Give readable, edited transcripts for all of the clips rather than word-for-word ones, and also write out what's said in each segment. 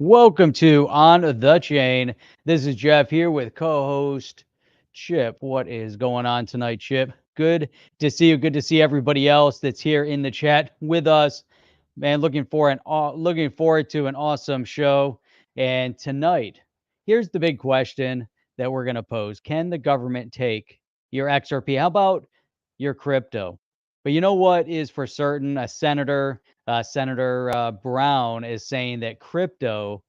Welcome to On the Chain. This is Jeff here with co-host Chip. What is going on tonight, Chip? Good to see you. Good to see everybody else that's here in the chat with us. Man, looking forward to an awesome show. And tonight, here's the big question that we're going to pose. Can the government take your XRP? How about your crypto? But you know what is for certain? Senator Brown is saying that crypto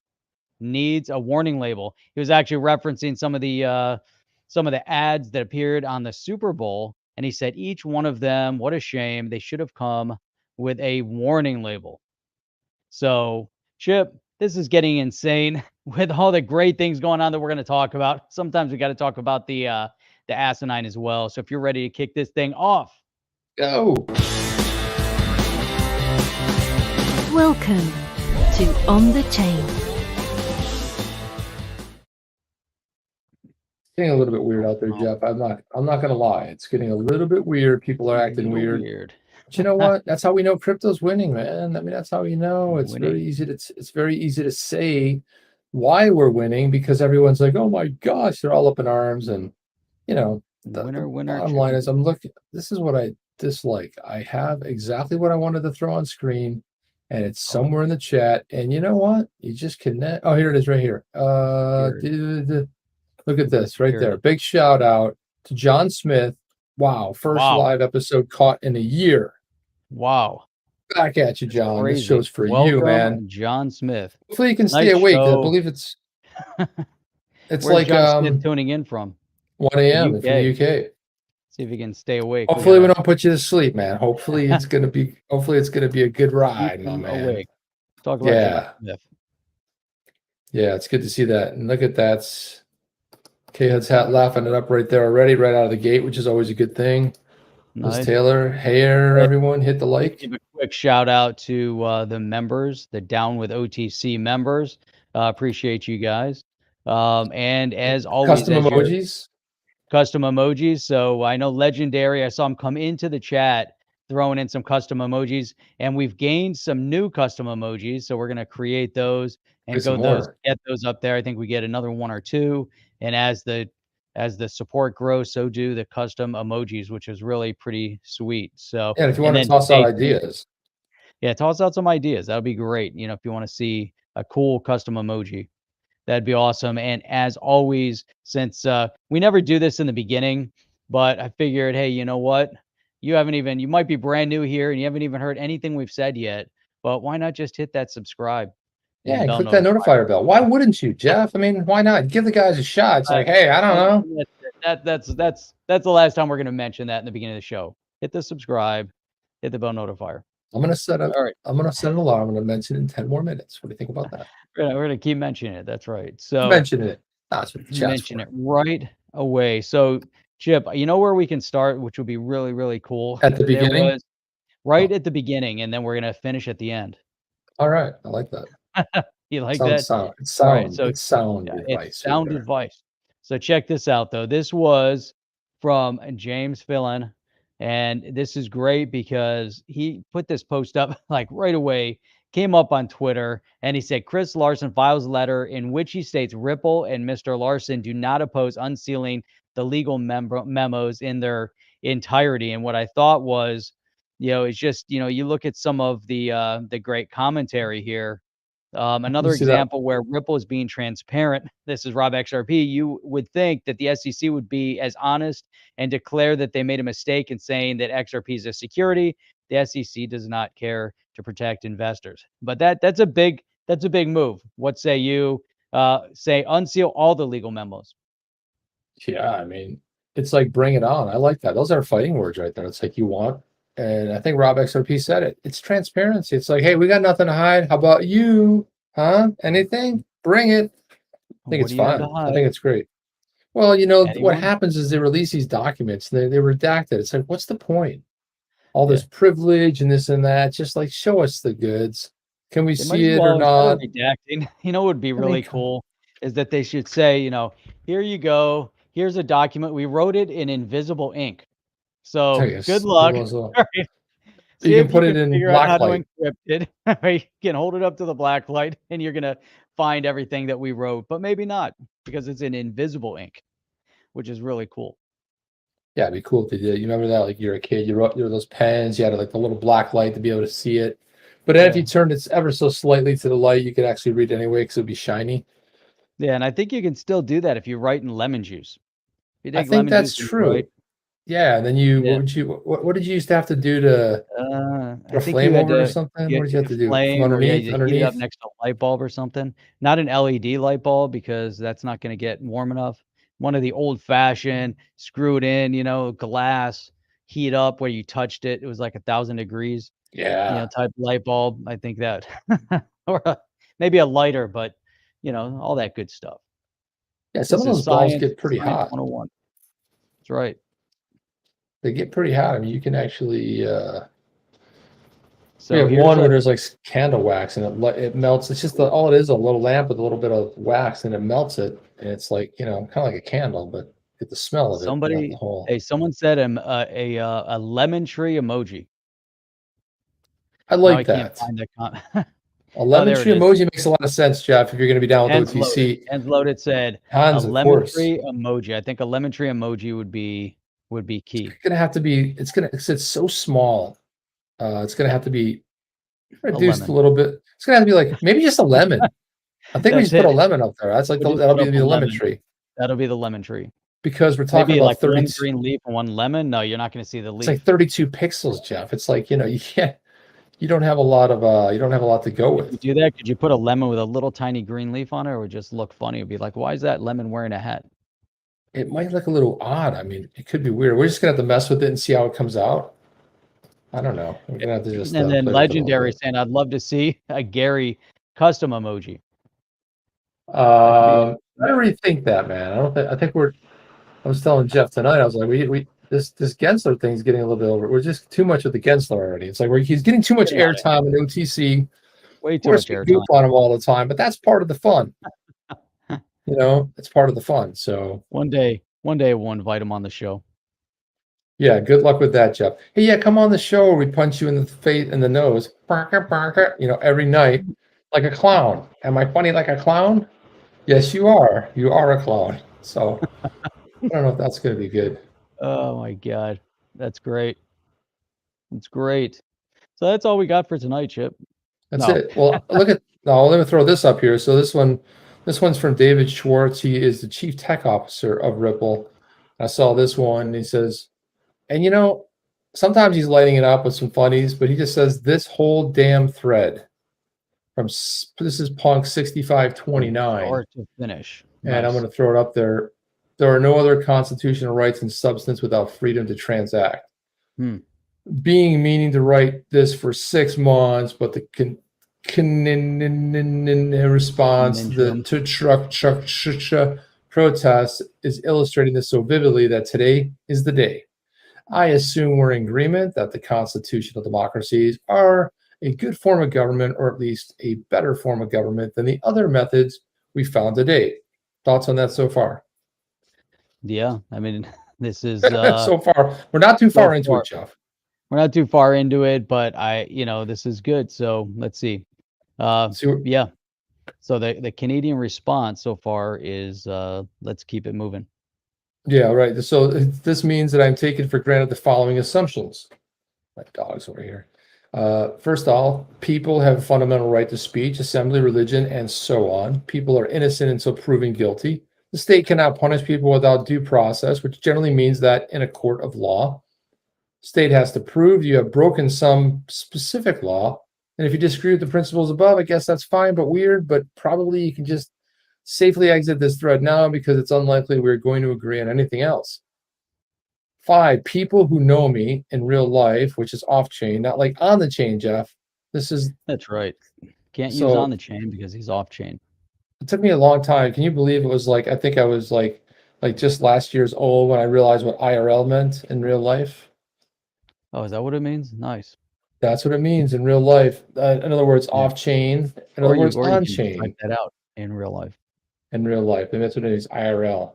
needs a warning label. He was actually referencing some of the ads that appeared on the Super Bowl, and he said each one of them, what a shame, they should have come with a warning label. So, Chip, this is getting insane with all the great things going on that we're going to talk about. Sometimes we got to talk about the asinine as well. So if you're ready to kick this thing off, go. Welcome to On the Chain. It's getting a little bit weird out there, Jeff. I'm not gonna lie. It's getting a little bit weird. People are acting weird. But you know what? That's how we know crypto's winning, man. I mean, that's how we know. It's very easy to say why we're winning because everyone's like, oh my gosh, they're all up in arms. And you know, the bottom line is this is what I dislike. I have exactly what I wanted to throw on screen, and it's somewhere in the chat. And you know what? You just connect. Oh, here it is right here. Look at this right there. Big shout out to John Smith. Wow. First live episode caught in a year. Wow. Back at you, John. Crazy. This show's for you, man. John Smith. Hopefully you can stay awake. I believe it's Where's like John Smith tuning in from 1 a.m. from the UK. See if you can stay awake. Hopefully we don't put you to sleep, man. Hopefully it's gonna be a good ride, my man. Awake. Talk about John Smith. Yeah, it's good to see that. And look at that. K-Hud's hat laughing it up right there already, right out of the gate, which is always a good thing. Nice. Taylor, everyone, hit the like. Give a quick shout out to the members, the Down with OTC members. Appreciate you guys. And as always, custom emojis. So I know Legendary, I saw him come into the chat throwing in some custom emojis, and we've gained some new custom emojis. So we're going to create those and get those up there. I think we get another one or two. And as the support grows, so do the custom emojis, which is really pretty sweet. So yeah, if you want to toss out ideas. Yeah, toss out some ideas. That would be great. You know, if you want to see a cool custom emoji, that'd be awesome. And as always, since we never do this in the beginning, but I figured, hey, you know what? You might be brand new here and you haven't even heard anything we've said yet, but why not just hit that subscribe? Yeah, and click that notifier bell. Why wouldn't you, Jeff? I mean, why not? Give the guys a shot. It's like, hey, I don't know. That's the last time we're going to mention that in the beginning of the show. Hit the subscribe, hit the bell notifier. I'm going to set an alarm. I'm going to mention it in 10 more minutes. What do you think about that? We're going to keep mentioning it. That's right. So mention it. That's what the mention it right away. So Chip, you know where we can start, which would be really, really cool. At the beginning? At the beginning, and then we're going to finish at the end. All right. I like that. You like that? It's sound advice. So check this out, though. This was from James Filan, and this is great because he put this post up like right away, came up on Twitter, and he said, Chris Larson files a letter in which he states Ripple and Mr. Larson do not oppose unsealing the legal memos in their entirety. And what I thought was, it's just, you look at some of the great commentary here. Another example where Ripple is being transparent. This is Rob XRP. You would think that the SEC would be as honest and declare that they made a mistake in saying that XRP is a security. The SEC does not care to protect investors. But that's a big move. What say you? Say unseal all the legal memos. Yeah, I mean, it's like bring it on. I like that. Those are fighting words right there. It's like you want. And I think Rob XRP said it. It's transparency. It's like, hey, we got nothing to hide. How about you? Huh? Anything? Bring it. I think it's fine. I think it's great. Well, what happens is they release these documents. They redact it. It's like, what's the point? All this privilege and this and that. Just like, show us the goods. Can we see it or not? Redacting. What would be really cool is that they should say, here you go. Here's a document. We wrote it in invisible ink. So good luck. See You can if put it in figure out how to blacklight. encrypt it. You can hold it up to the blacklight, and you're gonna find everything that we wrote, but maybe not because it's in invisible ink, which is really cool. Yeah, it'd be cool if they did. You remember that? Like you're a kid, you wrote those pens. You had like the little black light to be able to see it. But then if you turned it ever so slightly to the light, you could actually read it anyway because it would be shiny. Yeah, and I think you can still do that if you write in lemon juice. If you I take think lemon that's juice and true. write, Yeah, and then what did you used to have to do to I think flame you had over it or to something? get What did you have to do? From flame, or underneath? you heat it up Underneath? next to a light bulb or something. Not an LED light bulb because that's not gonna get warm enough. One of the old-fashioned, screw it in, glass, heat up where you touched it. It was like 1,000 degrees, Yeah. type light bulb. I think that or maybe a lighter, but, all that good stuff. Yeah, some of This is those bulbs science get pretty science hot. 101. That's right. They get pretty hot. I mean, you can actually we So have here's one where a there's like candle wax and it melts. It's just all it is, a little lamp with a little bit of wax, and it melts it, and it's like kind of like a candle, but get the smell of it, not the somebody whole. hey, someone said, a lemon tree emoji. I Now I like can't that. find that comment. A lemon there it tree is. emoji makes a lot of sense, Jeff. If you're going to be down with Hands OTC, loaded. Hands loaded said, a Hans, of lemon course. tree emoji. I think a lemon tree emoji would be key. It's gonna have to be. It's so small. It's gonna have to be reduced a lemon. little bit. It's gonna have to be like maybe just a lemon. I think we That's just put a it. lemon up there. That's like We'll just that'll put be up the a lemon lemon. tree That'll be the lemon tree. because we're talking Maybe about like 30. one green leaf and one lemon. No, you're not gonna see the It's leaf. like 32 pixels, Jeff. It's like you can't. You don't have a lot to go If you with. do that, could you put a lemon with a little tiny green leaf on it, or would just look funny? It'd be like, why is that lemon wearing a hat? It might look a little odd. I mean, it could be weird. We're just gonna have to mess with it and see how it comes out. I don't know. We're gonna have to just. And then play with it a little Legendary bit. saying, I'd love to see a Gary custom emoji. I don't really think that, man. I think I was telling Jeff tonight. I was like, this Gensler thing's getting a little bit over. We're just too much with the Gensler already. It's like he's getting too much airtime in OTC. Way too much airtime. Goof on him all the time, but that's part of the fun. It's part of the fun. So one day we'll invite him on the show. Yeah, good luck with that, Jeff. Hey, yeah, come on the show where we punch you in the face and the nose, every night like a clown. Am I funny like a clown? Yes, you are. You are a clown. So I don't know if that's going to be good. Oh my God, that's great. That's great. So that's all we got for tonight, Chip. That's it. Well, let me throw this up here. So this one's from David Schwartz. He is the chief tech officer of Ripple. I saw this one. And he says, and sometimes he's lighting it up with some funnies, but he just says this whole damn thread this is Punk 6529. Start to finish. And Nice. I'm going to throw it up there. There are no other constitutional rights in substance without freedom to transact. Being meaning to write this for 6 months, but the response to protest is illustrating this so vividly that today is the day. I assume we're in agreement that the constitutional democracies are a good form of government, or at least a better form of government than the other methods we found to date. Thoughts on that so far? Yeah, I mean, this is so far. We're not too far into it, Jeff. We're not too far into it, but this is good. So let's see. Yeah. So the Canadian response so far is let's keep it moving. Yeah, right. So this means that I'm taking for granted the following assumptions. My dog's over here. First off, people have a fundamental right to speech, assembly, religion, and so on. People are innocent until proven guilty. The state cannot punish people without due process, which generally means that in a court of law, state has to prove you have broken some specific law. And if you disagree with the principles above, I guess that's fine, but weird. But probably you can just safely exit this thread now because it's unlikely we're going to agree on anything else. 5, people who know me in real life, which is off chain, not like on the chain, Jeff. That's right. Can't use on the chain because he's off chain. It took me a long time. Can you believe it was I think I was like just last year's old when I realized what IRL meant in real life. Oh, is that what it means? Nice. That's what it means in real life. In other words, off chain. In other words, on chain. Type that out in real life. In real life, and that's what it is. IRL.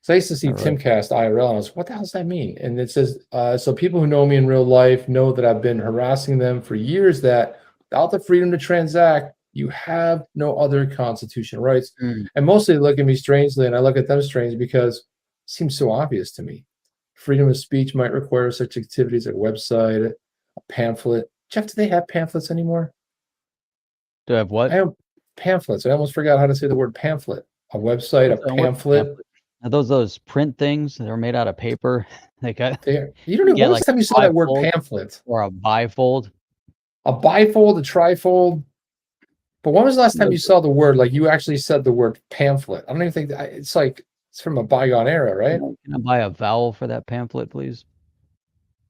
So I used to see Timcast IRL, and I was, what the hell does that mean? And it says, so people who know me in real life know that I've been harassing them for years that without the freedom to transact, you have no other constitutional rights. And mostly they look at me strangely, and I look at them strange because it seems so obvious to me. Freedom of speech might require such activities like a website, a pamphlet. Jeff, do they have pamphlets anymore? Do I have what? I have pamphlets. I almost forgot how to say the word pamphlet. A website, a pamphlet. Are those print things that are made out of paper? You don't know. When was the time you saw that word pamphlet? Or a bifold? A bifold, a trifold. But when was the last time you saw the word, like you actually said the word pamphlet? I don't even think it's like it's from a bygone era, right? Can I buy a vowel for that pamphlet, please?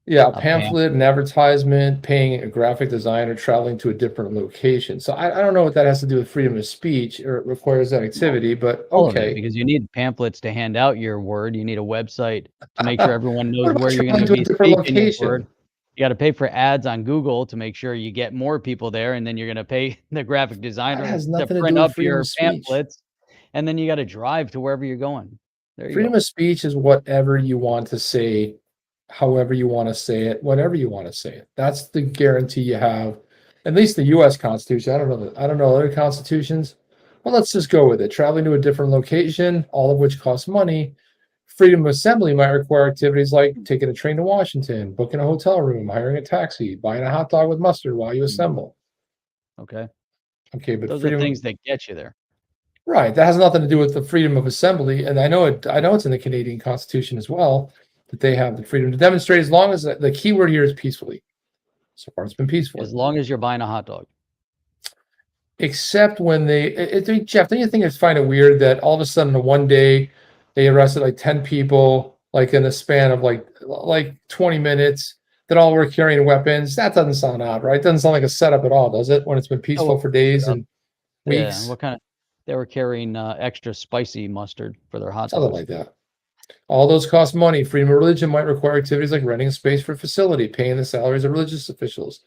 Yeah, a pamphlet, an advertisement, paying a graphic designer, traveling to a different location. So I don't know what that has to do with freedom of speech, or it requires that activity, but okay. Because you need pamphlets to hand out your word. You need a website to make sure everyone knows where you're going to be speaking your word. You got to pay for ads on Google to make sure you get more people there, and then you're going to pay the graphic designer to print up your pamphlets, and then you got to drive to wherever you're going. Freedom of speech is whatever you want to say, however you want to say it, whatever you want to say it. That's the guarantee you have. At least the U.S. Constitution. I don't know other constitutions. Well, let's just go with it. Traveling to a different location, all of which costs money. Freedom of assembly might require activities like taking a train to Washington, booking a hotel room, hiring a taxi, buying a hot dog with mustard while you assemble. Okay, but those are things that get you there. Right. That has nothing to do with the freedom of assembly. And I know it's in the Canadian Constitution as well, that they have the freedom to demonstrate, as long as the key word here is peacefully. So far, it's been peaceful. As long as you're buying a hot dog. Except when Jeff, don't you think it's find it weird that all of a sudden in one day they arrested like 10 people, like in the span of like 20 minutes, that all were carrying weapons? That doesn't sound odd, right? It doesn't sound like a setup at all, does it? When it's been peaceful for days and weeks. Yeah, what kind of? They were carrying extra spicy mustard for their hot dogs. Something like that. All those cost money. Freedom of religion might require activities like renting a space for a facility, paying the salaries of religious officials,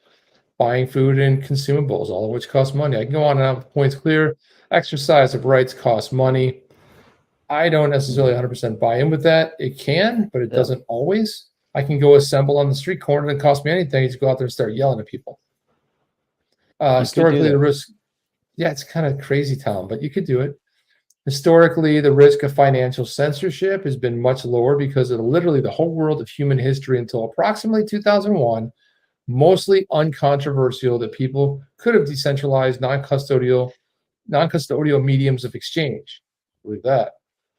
buying food and consumables, all of which cost money. I can go on and on with points clear. Exercise of rights costs money. I don't necessarily 100% buy in with that. It can, but it doesn't always. I can go assemble on the street corner and it cost me anything. You just go out there and start yelling at people. Historically, the risk, it's kind of crazy town, but you could do it. Historically, the risk of financial censorship has been much lower because of literally the whole world of human history until approximately 2001, mostly uncontroversial, that people could have decentralized non-custodial mediums of exchange. Believe that.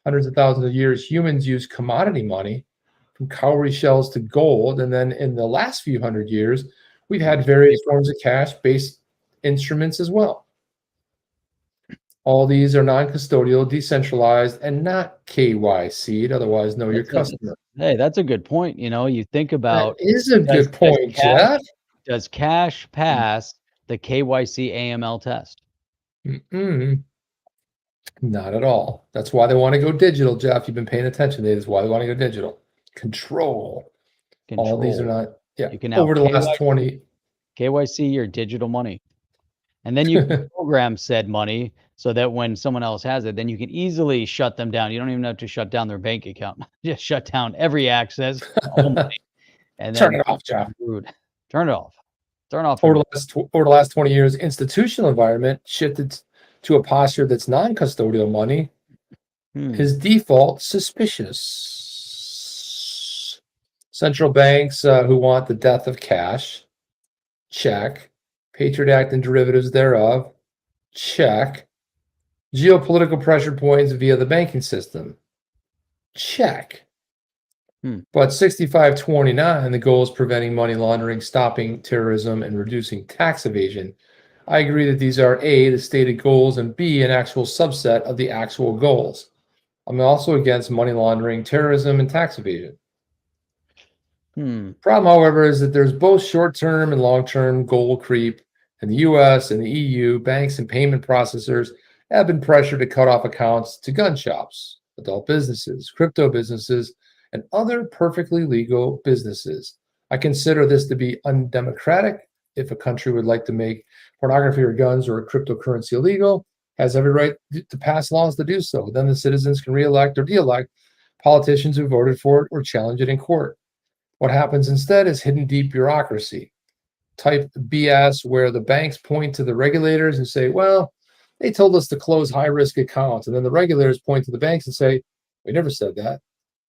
Hundreds of thousands of years, humans used commodity money, from cowrie shells to gold, and then in the last few hundred years, we've had various forms of cash-based instruments as well. All these are non-custodial, decentralized, and not KYC'd, otherwise know your customer. Hey, that's a good point. You think about... That is a good point, Jeff. Does cash pass the KYC AML test? Not at all. That's why they want to go digital, Jeff. You've been paying attention. That's why they want to go digital. Control. All these are not... Yeah, you can over the last 20... KYC your digital money. And then you can program said money so that when someone else has it, then you can easily shut them down. You don't even have to shut down their bank account. Just shut down every access. And then turn it off, Jeff. Turn it off. Turn off. Over the last 20 years, institutional environment shifted to a posture that's non-custodial money is default suspicious. Central banks who want the death of cash, check. Patriot Act and derivatives thereof, check. Geopolitical pressure points via the banking system, check. But 6529, the goal is preventing money laundering, stopping terrorism, and reducing tax evasion. I agree that these are A, the stated goals, and B, an actual subset of the actual goals. I'm also against money laundering, terrorism, and tax evasion. Problem, however, is that there's both short-term and long-term goal creep. In the US and the EU, banks and payment processors have been pressured to cut off accounts to gun shops, adult businesses, crypto businesses, and other perfectly legal businesses. I consider this to be undemocratic. If a country would like to make pornography or guns or cryptocurrency illegal, has every right to pass laws to do so. Then the citizens can re-elect or de-elect politicians who voted for it or challenge it in court. What happens instead is hidden deep bureaucracy type BS where the banks point to the regulators and say, well, they told us to close high risk accounts. And then the regulators point to the banks and say, we never said that.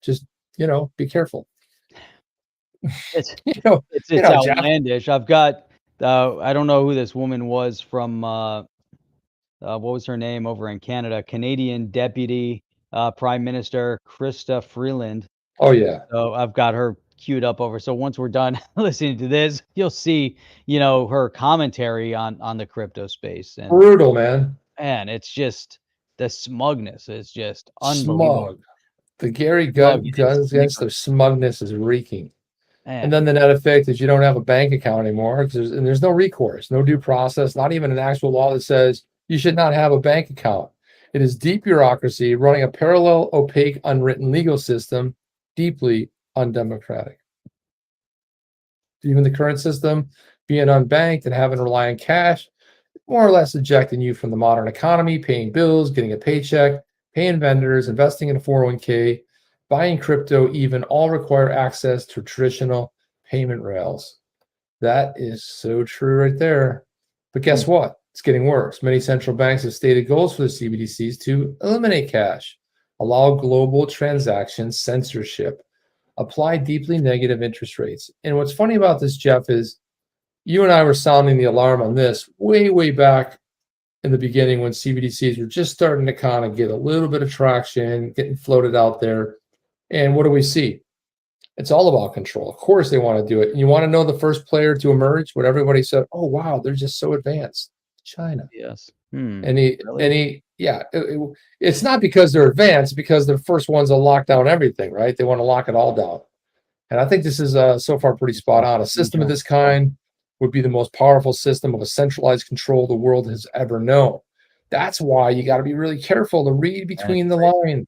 Just, be careful. It's outlandish. I've got, I don't know who this woman was from, what was her name over in Canada? Canadian Deputy Prime Minister Krista Freeland. Oh, yeah. So I've got her queued up over. So once we're done listening to this, you'll see, her commentary on the crypto space. And brutal, man. And it's just the smugness is just unbelievable. Smug. The Gary guns against their smugness is reeking. And then the net effect is you don't have a bank account anymore and there's no recourse, no due process, not even an actual law that says you should not have a bank account. It is deep bureaucracy running a parallel, opaque, unwritten legal system, deeply undemocratic. Even the current system, being unbanked and having to rely on cash, more or less ejecting you from the modern economy, paying bills, getting a paycheck, paying vendors, investing in a 401k, buying crypto, even all require access to traditional payment rails. That is so true right there. But guess what? It's getting worse. Many central banks have stated goals for the CBDCs to eliminate cash, allow global transaction censorship, apply deeply negative interest rates. And what's funny about this, Jeff, is you and I were sounding the alarm on this way, way back in the beginning when CBDCs were just starting to kind of get a little bit of traction, getting floated out there. And what do we see? It's all about control. Of course they want to do it. And you want to know the first player to emerge? What everybody said, oh, wow, they're just so advanced. China. Yes. It's not because they're advanced, because they're the first ones to lock down everything, right? They want to lock it all down. And I think this is so far pretty spot on. A system of this kind would be the most powerful system of a centralized control the world has ever known. That's why you got to be really careful to read between the lines.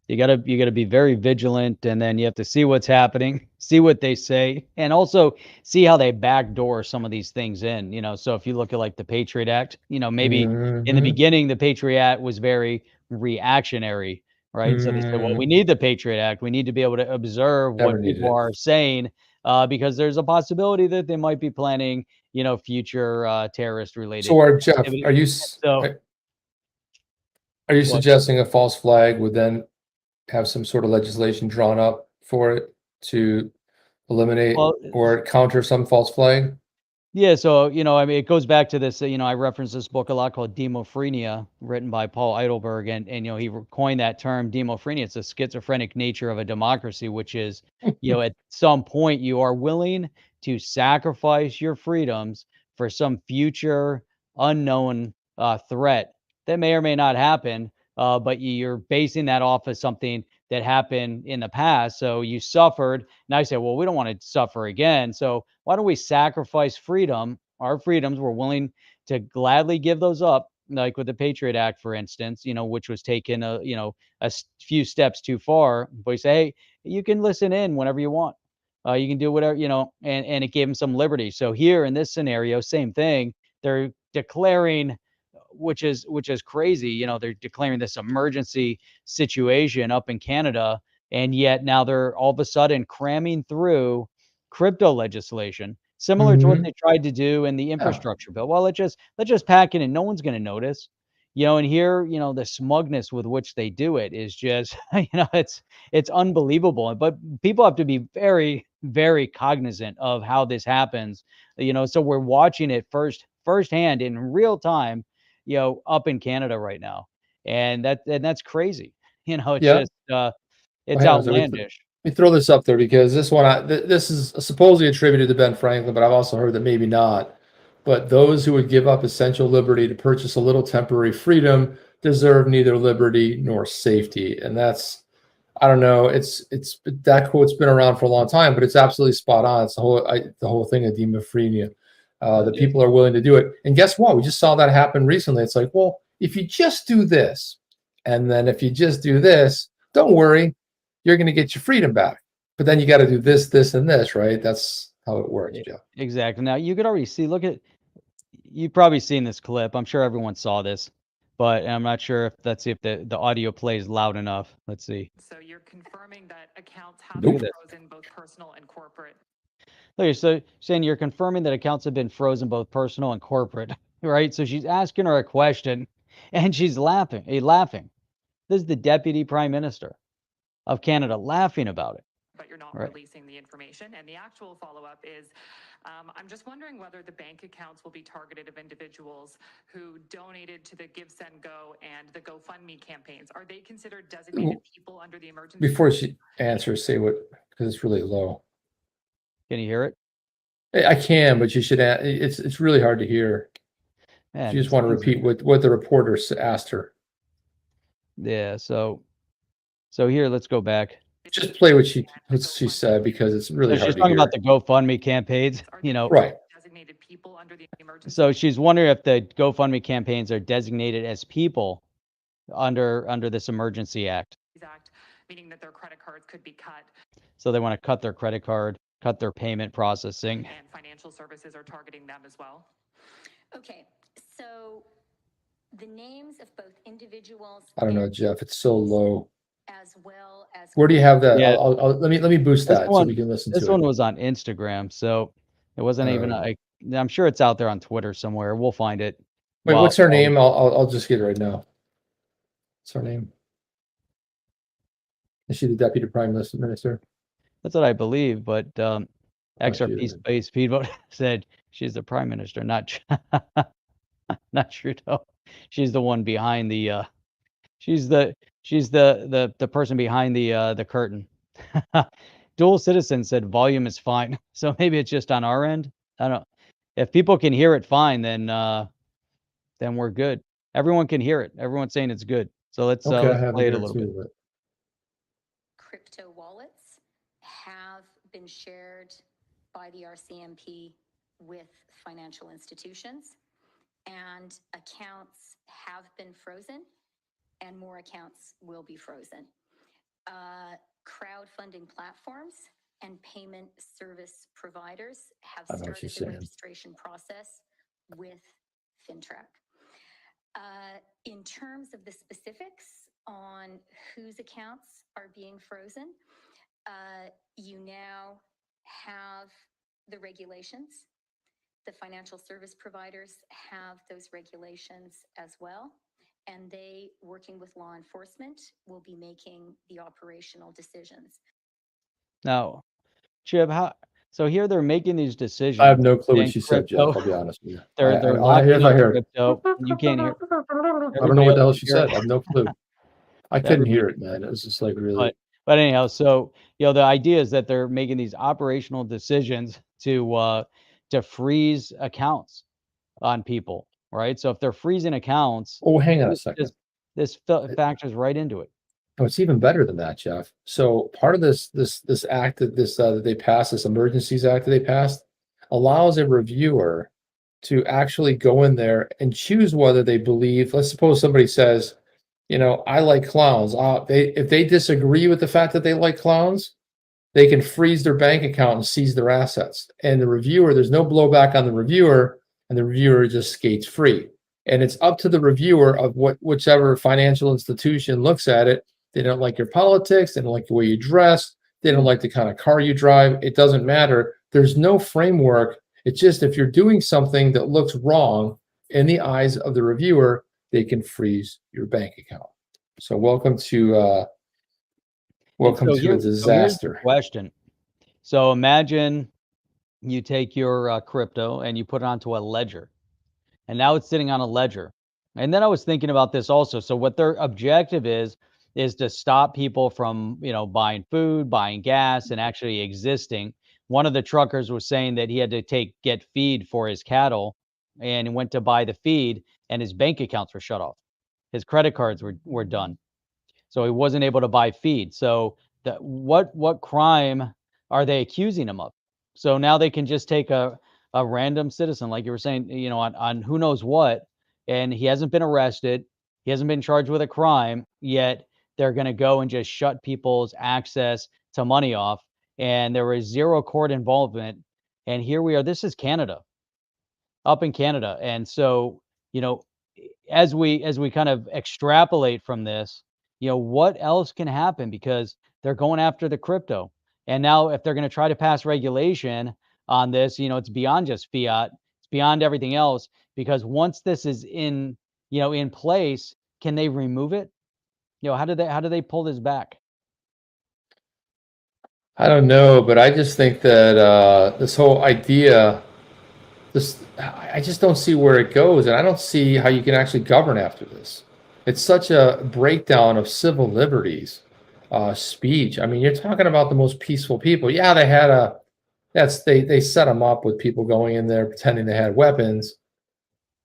You gotta be very vigilant, and then you have to see what's happening, see what they say, and also see how they backdoor some of these things in. So if you look at like the Patriot Act, maybe in the beginning the Patriot Act was very reactionary, right? So they said, well, we need the Patriot Act. We need to be able to observe what people are saying, because there's a possibility that they might be planning, future terrorist related. So, Jeff, are you suggesting a false flag would then have some sort of legislation drawn up for it to eliminate or counter some false flag? Yeah, so it goes back to this. I reference this book a lot called Demophrenia, written by Paul Eidelberg, and he coined that term demophrenia. It's the schizophrenic nature of a democracy, which is at some point you are willing to sacrifice your freedoms for some future unknown threat that may or may not happen, but you're basing that off of something that happened in the past. So you suffered. Now you say, well, we don't want to suffer again. So why don't we sacrifice freedom, our freedoms? We're willing to gladly give those up, like with the Patriot Act, for instance, which was taken a few steps too far. But you say, hey, you can listen in whenever you want. You can do whatever, and it gave them some liberty. So here in this scenario, same thing. They're declaring, which is crazy. They're declaring this emergency situation up in Canada, and yet now they're all of a sudden cramming through crypto legislation similar to what they tried to do in the infrastructure bill. Well, let's just pack it in. No one's going to notice. And here, the smugness with which they do it is just, it's unbelievable. But people have to be very, very cognizant of how this happens. So we're watching it firsthand in real time, up in Canada right now. And that's crazy. It's outlandish. Let me throw this up there because this one, this is supposedly attributed to Ben Franklin, but I've also heard that maybe not. But those who would give up essential liberty to purchase a little temporary freedom deserve neither liberty nor safety. And that's, I don't know, it's that quote's been around for a long time, but it's absolutely spot on. It's the whole thing of demophrenia. The people are willing to do it. And guess what? We just saw that happen recently. It's like, well, if you just do this, and then if you just do this, don't worry, you're going to get your freedom back. But then you got to do this, this, and this, right? That's how it works, Jeff. Exactly. Now, you could already see, you've probably seen this clip. I'm sure everyone saw this. but I'm not sure if let's see if the audio plays loud enough. Let's see. So you're confirming that accounts have Nope. been frozen, both personal and corporate. Okay, so saying you're confirming that accounts have been frozen, both personal and corporate, right? So she's asking her a question, and she's laughing. Laughing. This is the Deputy Prime Minister of Canada laughing about it. But you're not Right. releasing the information. And the actual follow-up is, I'm just wondering whether the bank accounts will be targeted of individuals who donated to the Give, Send, Go and the GoFundMe campaigns. Are they considered designated people under the emergency? Before she answers, say what, because it's really low. Can you hear it? I can, but you should. It's really hard to hear. Man, You just want to repeat what the reporter asked her. Yeah. So here, let's go back. Just play what she said, because it's really So hard she's to talking hear. about the GoFundMe campaigns, you know. Right. Designated people under the emergency. So she's wondering if the GoFundMe campaigns are designated as people under this Emergency Act. Meaning that their credit cards could be cut. So they want to cut their credit card, cut their payment processing. And financial services are targeting them as well. Okay, so the names of both individuals. I don't know, Jeff. It's so low. As well as. Where do you have that? Yeah. Let me boost This that one- so we can listen to This it. one was on Instagram, so it wasn't even. I'm sure it's out there on Twitter somewhere. We'll find it. Wait, what's her name? I'll just get it right now. What's her name? Is she the Deputy Prime Minister? That's what I believe, but XRP Jude. Space Speedboat said she's the Prime Minister, not not Treudau. She's the one behind the. She's the person behind the curtain. Dual Citizen said volume is fine, so maybe it's just on our end. I don't. If people can hear it fine, then we're good. Everyone can hear it. Everyone's saying it's good. So let's Okay, I have play it a here little bit. too, but Crypto wallets have been shared by the RCMP with financial institutions, and accounts have been frozen, and more accounts will be frozen. Crowdfunding platforms and payment service providers have I know what started you're the saying. registration process with FinTrack. In terms of the specifics on whose accounts are being frozen, you now have the regulations. The financial service providers have those regulations as well, and they, working with law enforcement, will be making the operational decisions. Now, Chib, so here they're making these decisions. I have no clue what saying she said, Jeff. crypto- I'll be honest with you. They're I locking hear if I up hear it. crypto. You can't hear. I don't know what the hell she Everybody else said. I have no clue. I couldn't hear it, man. It was just like really. But anyhow, so the idea is that they're making these operational decisions to freeze accounts on people, right? So if they're freezing accounts, Oh, hang on a second. this factors right into it. Oh, it's even better than that, Jeff. So part of this act that they passed, this Emergencies Act that they passed, allows a reviewer to actually go in there and choose whether they believe. Let's suppose somebody says, I like clowns. If they disagree with the fact that they like clowns, they can freeze their bank account and seize their assets. And the reviewer, there's no blowback on the reviewer, and the reviewer just skates free. And it's up to the reviewer of whichever financial institution looks at it. They don't like your politics. They don't like the way you dress. They don't like the kind of car you drive. It doesn't matter. There's no framework. It's just if you're doing something that looks wrong in the eyes of the reviewer, they can freeze your bank account. So welcome to a disaster. Here's the question. So imagine you take your crypto and you put it onto a ledger, and now it's sitting on a ledger. And then I was thinking about this also. So what their objective is to stop people from, buying food, buying gas, and actually existing. One of the truckers was saying that he had to get feed for his cattle, and he went to buy the feed, and his bank accounts were shut off. His credit cards were done. So he wasn't able to buy feed. So what crime are they accusing him of? So now they can just take a random citizen, like you were saying, on who knows what, and he hasn't been arrested. He hasn't been charged with a crime, yet they're going to go and just shut people's access to money off. And there was zero court involvement. And here we are. This is Canada, up in Canada. And so, as we kind of extrapolate from this, what else can happen? Because they're going after the crypto. And now if they're going to try to pass regulation on this, it's beyond just fiat, it's beyond everything else, because once this is in place, can they remove it? How do they pull this back? I don't know, but I just think that this whole idea, I just don't see where it goes, and I don't see how you can actually govern after this. It's such a breakdown of civil liberties, speech. I mean, you're talking about the most peaceful people. Yeah, they had they set them up with people going in there pretending they had weapons,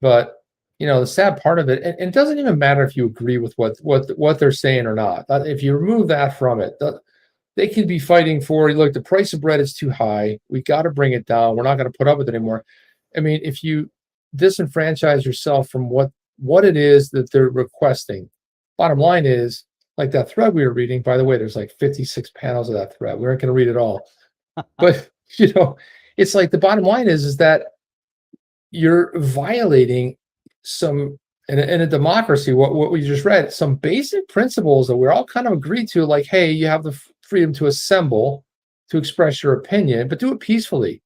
but the sad part of it, and it doesn't even matter if you agree with what they're saying or not. If you remove that from it, they could be fighting for, look, the price of bread is too high. We got to bring it down. We're not going to put up with it anymore. I mean, if you disenfranchise yourself from what it is that they're requesting, bottom line is, like that thread we were reading, by the way, there's like 56 panels of that thread. We aren't going to read it all. But, it's like the bottom line is that you're violating some, in a democracy, what we just read, some basic principles that we're all kind of agreed to, like, hey, you have the freedom to assemble, to express your opinion, but do it peacefully.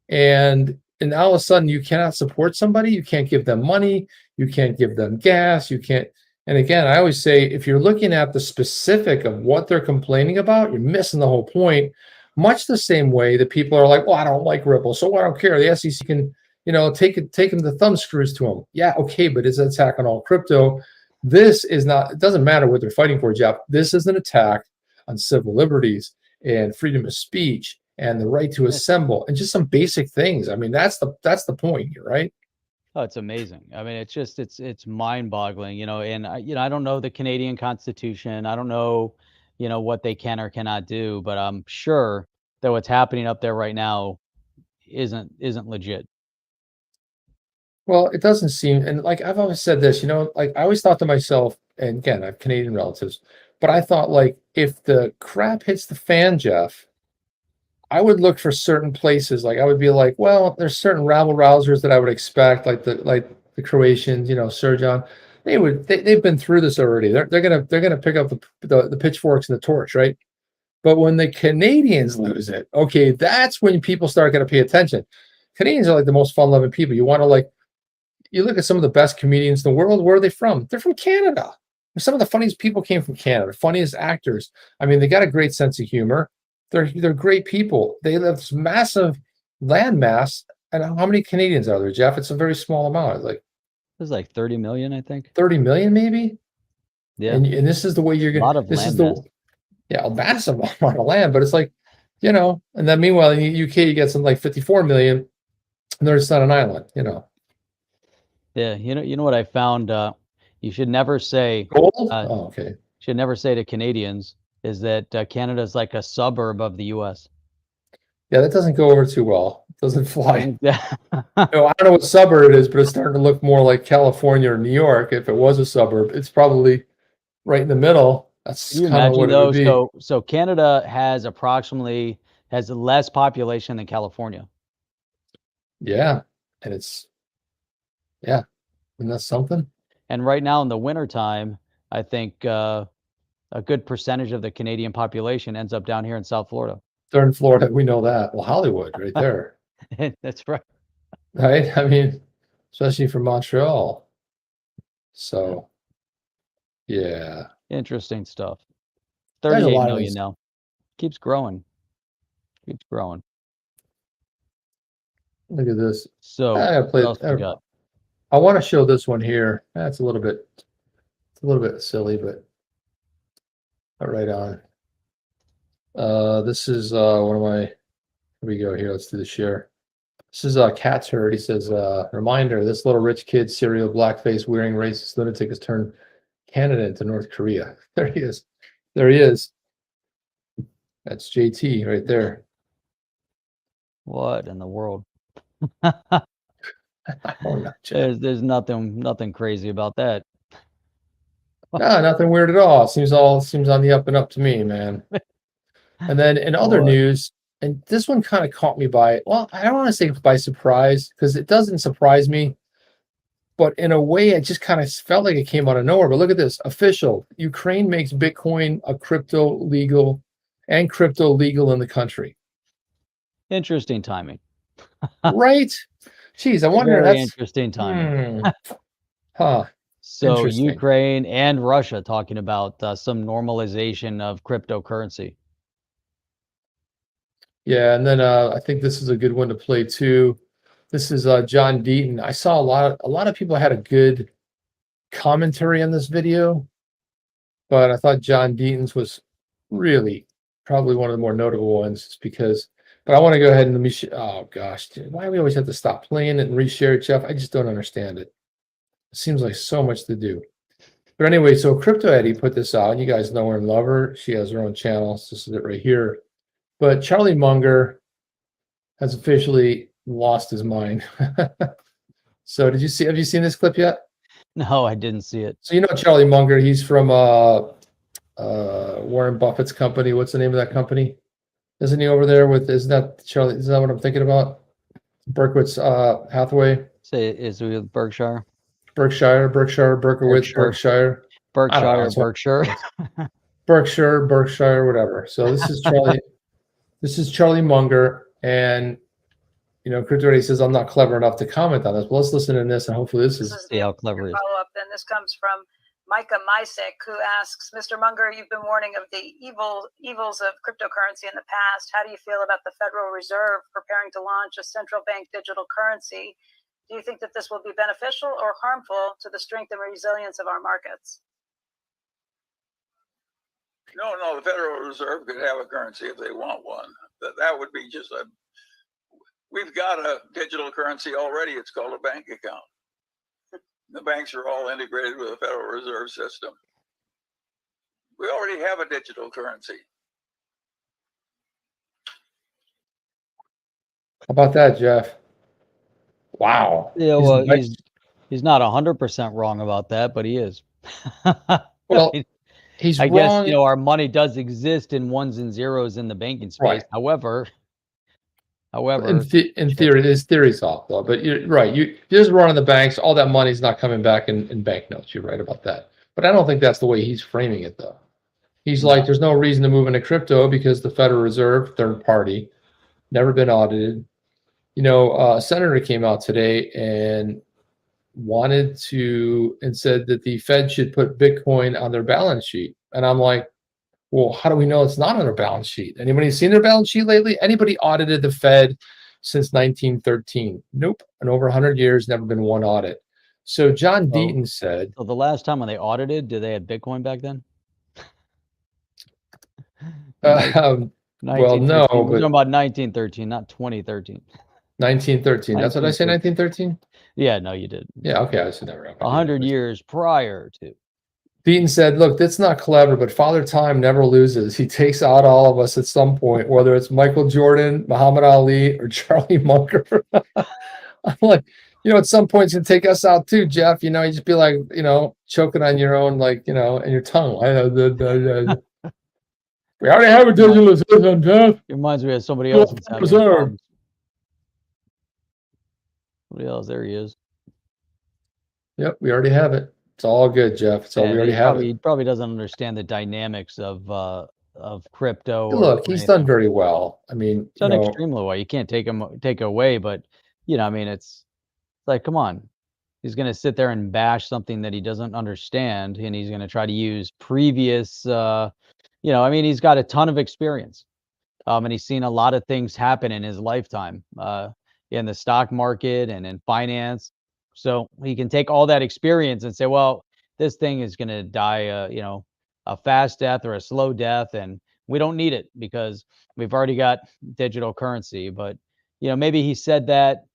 And all of a sudden you cannot support somebody, you can't give them money, you can't give them gas, you can't. And again, I always say, if you're looking at the specific of what they're complaining about, you're missing the whole point. Much the same way that people are like, well, I don't like Ripple, so I don't care. The SEC can, take them the thumb screws to them. Yeah, okay, but it's an attack on all crypto. This is not, it doesn't matter what they're fighting for, Jeff. This is an attack on civil liberties and freedom of speech and the right to assemble and just some basic things. I mean, that's the point here, right? Oh, it's amazing. I mean, it's just, it's mind-boggling, and I don't know the Canadian Constitution. I don't know, what they can or cannot do, but I'm sure that what's happening up there right now isn't legit. Well, it doesn't seem, and like I've always said this, like I always thought to myself, and again, I have Canadian relatives, but I thought, like, if the crap hits the fan, Jeff, I would look for certain places. Like I would be like, well, there's certain rabble rousers that I would expect, like the Croatians, Serjan. They've been through this already. They're gonna pick up the pitchforks and the torch, right? But when the Canadians lose it, okay, that's when people start going to pay attention. Canadians are like the most fun-loving people. You want to, like, you look at some of the best comedians in the world. Where are they from? They're from Canada. Some of the funniest people came from Canada. Funniest actors. I mean, they got a great sense of humor. They're great people. They have this massive land mass. And how many Canadians are there, Jeff? It's a very small amount. There's like 30 million, I think. 30 million, maybe. Yeah. And this is the way you're going. This is the a massive amount of land. But it's like, and then meanwhile in the UK you get something like 54 million, and they're just on an island. Yeah, you know what I found? You should never say gold. Okay. Should never say to Canadians is that Canada is like a suburb of the U.S. Yeah, that doesn't go over too well. It doesn't fly. I don't know what suburb it is, but it's starting to look more like California or New York. If it was a suburb, it's probably right in the middle. That's Can you kind of imagine what though? it would be. So Canada has less population than California. Yeah, and isn't that something? And right now in the wintertime, I think a good percentage of the Canadian population ends up down here in South Florida. They're in Florida. We know that. Well, Hollywood right there. That's right. Right? I mean, especially from Montreal. So, yeah. Interesting stuff. There's a 38 lot of million these. now. Keeps growing. Keeps growing. Look at this. So what else we got? I want to show this one here. That's a little bit silly, but right on. This is one of my, here we go here. Let's do the share. This is Catturd. He says, reminder, this little rich kid, serial blackface wearing racist lunatic has turned Canada into North Korea. There he is. There he is. That's JT right there. What in the world? There's nothing crazy about that. No, nothing weird at all. Seems on the up and up to me, man. And then in other news, and this one kind of caught me by, well, I don't want to say by surprise, because it doesn't surprise me. but in a way, it just kind of felt like it came out of nowhere. But look at this. Official. Ukraine makes Bitcoin a crypto legal in the country. Interesting timing. Right? Jeez, I wonder. Very That's interesting timing. Huh. So Ukraine and Russia talking about some normalization of cryptocurrency. Yeah, and then I think this is a good one to play too. This is John Deaton. I saw a lot of people had a good commentary on this video, but I thought John Deaton's was really probably one of the more notable ones because. But I want to go ahead and let me. Oh gosh, dude, why do we always have to stop playing it and reshare it, Jeff? I just don't understand it. It seems like so much to do. But anyway, so Crypto Eddie put this out, and you guys know her and love her. She has her own channel. So this is it right here. But Charlie Munger has officially lost his mind. So have you seen this clip yet? No, I didn't see it. So you know Charlie Munger, he's from Warren Buffett's company. What's the name of that company? Isn't he over there with, isn't that Charlie? Is that what I'm thinking about? Berkowitz Hathaway? Say, is it with Berkshire? Berkowitz, Berkshire. Berkshire, whatever. So this is Charlie. This is Charlie Munger, and Crypto Eddie says I'm not clever enough to comment on this. Well, let's listen to this, and hopefully this is see how clever he is. Follow up. Then this comes from Micah Misek, who asks, Mr. Munger, you've been warning of the evils of cryptocurrency in the past. How do you feel about the Federal Reserve preparing to launch a central bank digital currency? Do you think that this will be beneficial or harmful to the strength and resilience of our markets? No, the Federal Reserve could have a currency if they want one. That would be just we've got a digital currency already. It's called a bank account. The banks are all integrated with the Federal Reserve System. We already have a digital currency. How about that, Jeff? Wow. Yeah, well, he's not 100% wrong about that, but he is. Well, he's I wrong. guess our money does exist in ones and zeros in the banking space. Right. However, in theory, his theory's off though. But you're right. You just run on the banks. All that money's not coming back in banknotes. You're right about that. But I don't think that's the way he's framing it though. He's like, there's no reason to move into crypto because the Federal Reserve, third party, never been audited. A senator came out today and said that the Fed should put Bitcoin on their balance sheet. And I'm like, well, how do we know it's not on their balance sheet? Anybody seen their balance sheet lately? Anybody audited the Fed since 1913? Nope. In over 100 years, never been one audit. So John Deaton said. So the last time when they audited, did they have Bitcoin back then? Well, no. We're talking about 1913, not 2013. 1913. That's what I say, 1913? Yeah, no, you did. Yeah, okay. I said that right. 100 years prior to. Deaton said, look, that's not clever, but Father Time never loses. He takes out all of us at some point, whether it's Michael Jordan, Muhammad Ali, or Charlie Munger. I'm like, at some point, it's going to take us out too, Jeff. You just be like, choking on your own, and your tongue. We already have a digital system, Jeff. It reminds me of somebody else. Somebody else, there he is. Yep, we already have it. It's all good, Jeff. So we already have it. He probably doesn't understand the dynamics of crypto. Look, he's done very well. I mean, he's done extremely well. You can't take away, but it's like, come on. He's going to sit there and bash something that he doesn't understand, and he's going to try to use previous. He's got a ton of experience, and he's seen a lot of things happen in his lifetime, in the stock market and in finance. So he can take all that experience and say, well, this thing is going to die, a fast death or a slow death, and we don't need it because we've already got digital currency. But, maybe he said that,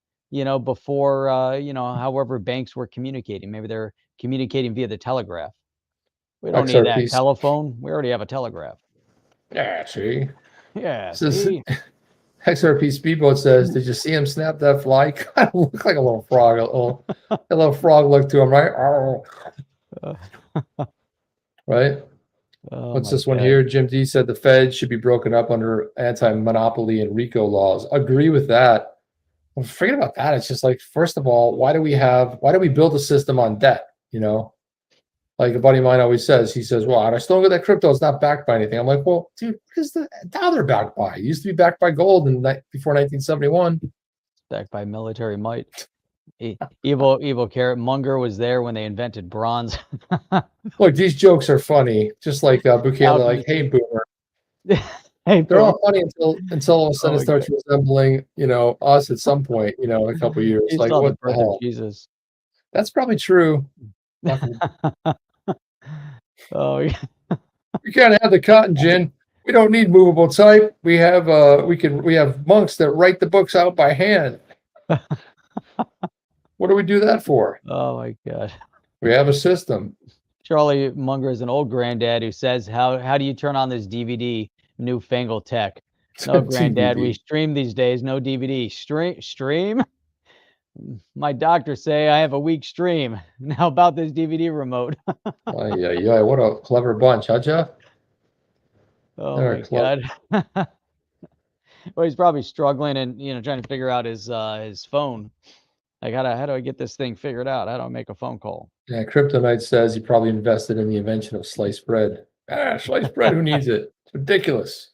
before, however banks were communicating. Maybe they're communicating via the telegraph. We don't need that telephone. We already have a telegraph. Yeah, see? Yeah, see? XRP Speedboat says, did you see him snap that fly? Kind of look like a little frog. A little frog look to him, right? Right? What's this one here? Jim D said the Fed should be broken up under anti-monopoly and RICO laws. Agree with that. Well, forget about that. It's just like, first of all, why do we build a system on debt? You know, like a buddy of mine always says, he says, well, I still don't get that crypto is not backed by anything. I'm like, well, dude, now they're backed by? It used to be backed by gold before 1971. Backed by military might. Evil carrot. Munger was there when they invented bronze. Look, these jokes are funny. Just like Bukele, like, hey, boomer. Hey, they're all funny until all of a sudden it starts God. resembling, us at some point, in a couple of years. Like, what the hell? Jesus. That's probably true. Oh, yeah. We can't have the cotton gin. We don't need movable type. We have we have monks that write the books out by hand. What do we do that for? Oh my God. We have a system. Charlie Munger is an old granddad who says, how do you turn on this DVD newfangled tech? No, granddad, we stream these days, no DVD. Stream? My doctors say I have a weak stream. How about this DVD remote? Yeah, what a clever bunch, huh, Jeff? Oh my God. Well, he's probably struggling and trying to figure out his phone. Like, how do I get this thing figured out? How do I make a phone call? Yeah, Kryptonite says he probably invested in the invention of sliced bread. Sliced bread, who needs it? It's ridiculous.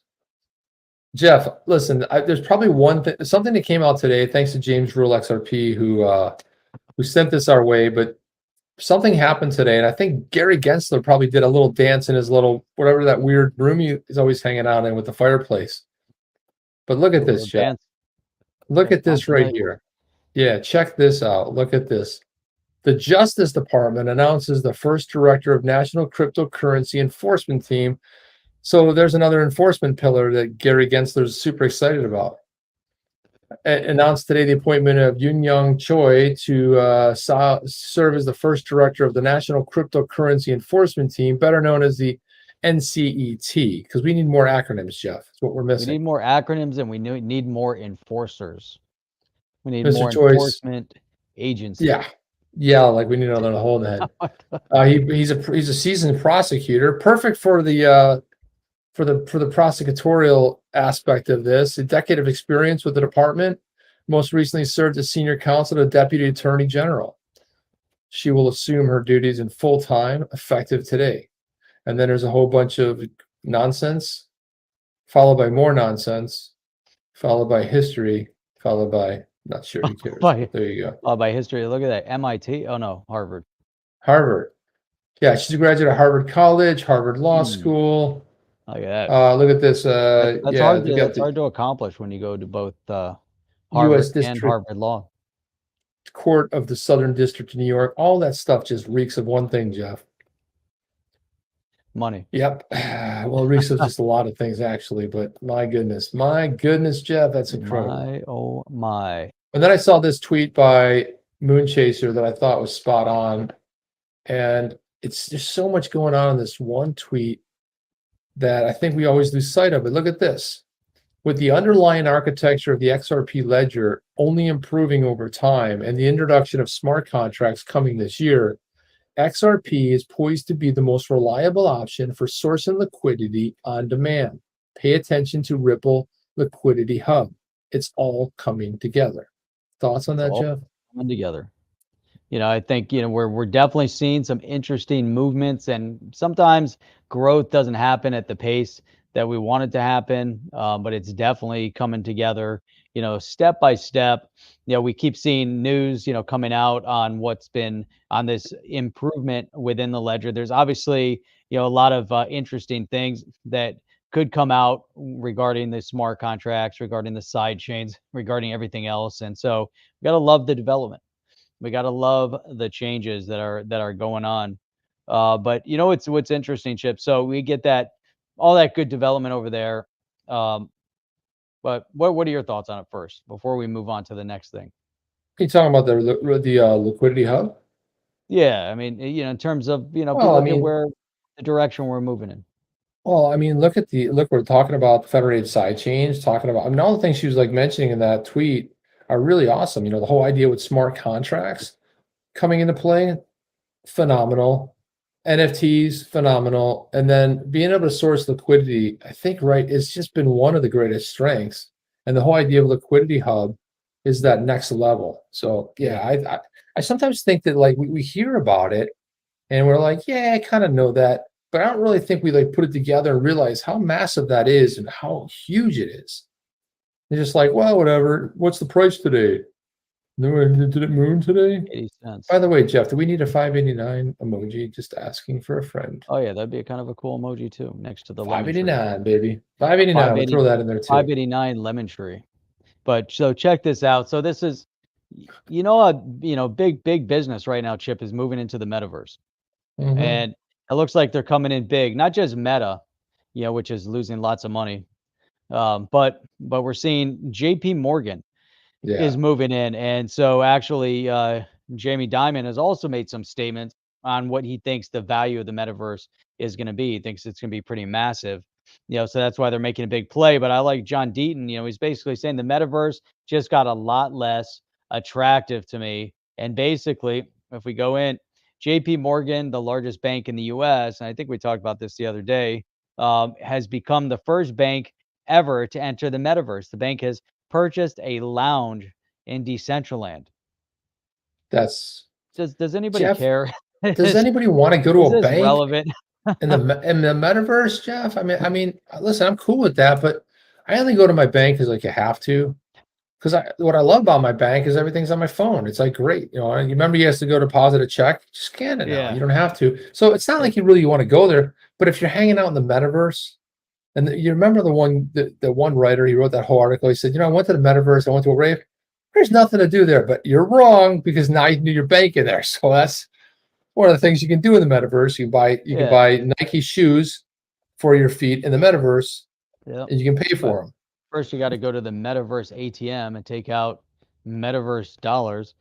Jeff, listen, there's probably one thing, something that came out today, thanks to JamesRuleXRP, who sent this our way, but something happened today, and I think Gary Gensler probably did a little dance in his little, whatever that weird room he is always hanging out in with the fireplace. But look at this, Jeff. Look at this right here. Yeah, check this out. Look at this. The Justice Department announces the first director of National Cryptocurrency Enforcement Team. So there's another enforcement pillar that Gary Gensler is super excited about. Announced today the appointment of Young Choi to serve as the first director of the National Cryptocurrency Enforcement Team, better known as the NCET, because we need more acronyms, Jeff. That's what we're missing. We need more acronyms, and we need more enforcers. We need Mr. more Choi's, enforcement agencies. Yeah, like we need another hold head. He's a seasoned prosecutor, perfect for the prosecutorial aspect of this. A decade of experience with the department. Most recently served as senior counsel to Deputy Attorney General. She will assume her duties in full time, effective today. And then there's a whole bunch of nonsense, followed by more nonsense, followed by history, followed by not sure who cares. There you go. By history. Look at that. MIT. Oh no, Harvard. Harvard. Yeah, she's a graduate of Harvard College, Harvard Law School. Look at that. Look at this. That's hard to accomplish when you go to both Harvard and Harvard Law. Court of the Southern District of New York. All that stuff just reeks of one thing, Jeff. Money. Yep. Well, it reeks of just a lot of things, actually. But my goodness, Jeff, that's incredible. My, oh my. And then I saw this tweet by Moonchaser that I thought was spot on. And there's so much going on in this one tweet that I think we always lose sight of it. Look at this. With the underlying architecture of the XRP ledger only improving over time and the introduction of smart contracts coming this year, XRP is poised to be the most reliable option for sourcing liquidity on demand. Pay attention to Ripple Liquidity Hub. It's all coming together. Thoughts on that, Jeff? Coming together. I think, we're definitely seeing some interesting movements, and sometimes growth doesn't happen at the pace that we want it to happen, but it's definitely coming together, step by step. We keep seeing news, coming out on what's been on this improvement within the ledger. There's obviously, a lot of interesting things that could come out regarding the smart contracts, regarding the side chains, regarding everything else. And so we got to love the development. We got to love the changes that are going on. But what's interesting, Chip. So we get all that good development over there. But what are your thoughts on it first before we move on to the next thing? Are you talking about the liquidity hub? Yeah, I mean, in terms of where the direction we're moving in. Well, I mean, look, we're talking about the federated side chains, talking about, all the things she was like mentioning in that tweet are really awesome. The whole idea with smart contracts coming into play, phenomenal. NFTs, phenomenal. And then being able to source liquidity, I think, it's just been one of the greatest strengths. And the whole idea of liquidity hub is that next level. So yeah, I sometimes think that like we hear about it and we're like, yeah, I kind of know that, but I don't really think we like put it together and realize how massive that is and how huge it is. They're just like, well, whatever. What's the price today? Did it moon today? 80 cents. By the way, Jeff, do we need a 589 emoji? Just asking for a friend. Oh yeah, that'd be a kind of a cool emoji too, next to the lemon tree. 589, baby. 589. We'll throw that in there too. 589 lemon tree. But so check this out. So this is, big business right now, Chip, is moving into the metaverse. And it looks like they're coming in big, not just Meta, which is losing lots of money. But we're seeing JP Morgan is moving in. And so actually, Jamie Dimon has also made some statements on what he thinks the value of the metaverse is going to be. He thinks it's going to be pretty massive. So that's why they're making a big play. But I like John Deaton. He's basically saying the metaverse just got a lot less attractive to me. And basically, if we go in, JP Morgan, the largest bank in the US, and I think we talked about this the other day, has become the first bank ever to enter the metaverse. The bank has purchased a lounge in Decentraland. Does anybody care? Does anybody want to go to a bank relevant? in the metaverse, Jeff? I mean, listen, I'm cool with that, but I only go to my bank because like you have to. Because what I love about my bank is everything's on my phone. It's like great, you remember you have to go deposit a check, just scan it now. You don't have to. So it's not like you really want to go there. But if you're hanging out in the metaverse, and you remember the one writer, he wrote that whole article. He said, I went to the metaverse, I went to a rave. There's nothing to do there, but you're wrong because now you can do your bank in there. So that's one of the things you can do in the metaverse. You can buy Nike shoes for your feet in the metaverse, and you can pay for them. First, you got to go to the Metaverse ATM and take out Metaverse dollars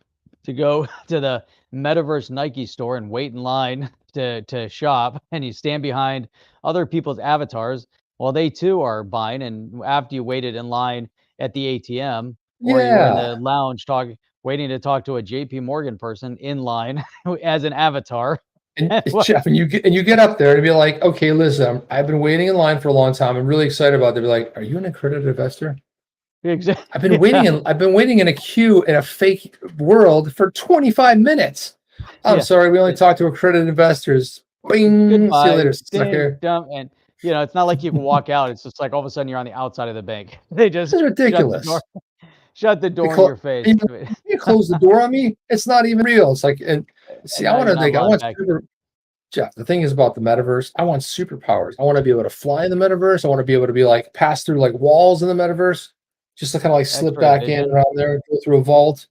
to go to the Metaverse Nike store and wait in line to shop. And you stand behind other people's avatars while they too are buying. And after you waited in line at the ATM, or you were in the lounge waiting to talk to a JP Morgan person in line as an avatar. And Jeff, and you get up there and be like, okay, listen, I've been waiting in line for a long time. I'm really excited about it. They'll be like, are you an accredited investor? Exactly. I've been waiting in a queue in a fake world for 25 minutes. I'm sorry, we only talk to accredited investors. Bing. Goodbye. See you later, sucker. And it's not like you can walk out. It's just like all of a sudden you're on the outside of the bank. They just this is ridiculous. Shut the door in your face. You close the door on me. It's not even real. It's like, and see, I want Jeff, the thing is about the metaverse, I want superpowers. I want to be able to fly in the metaverse. I want to be able to be like pass through like walls in the metaverse, just to kind of like slip back in around there, go through a vault,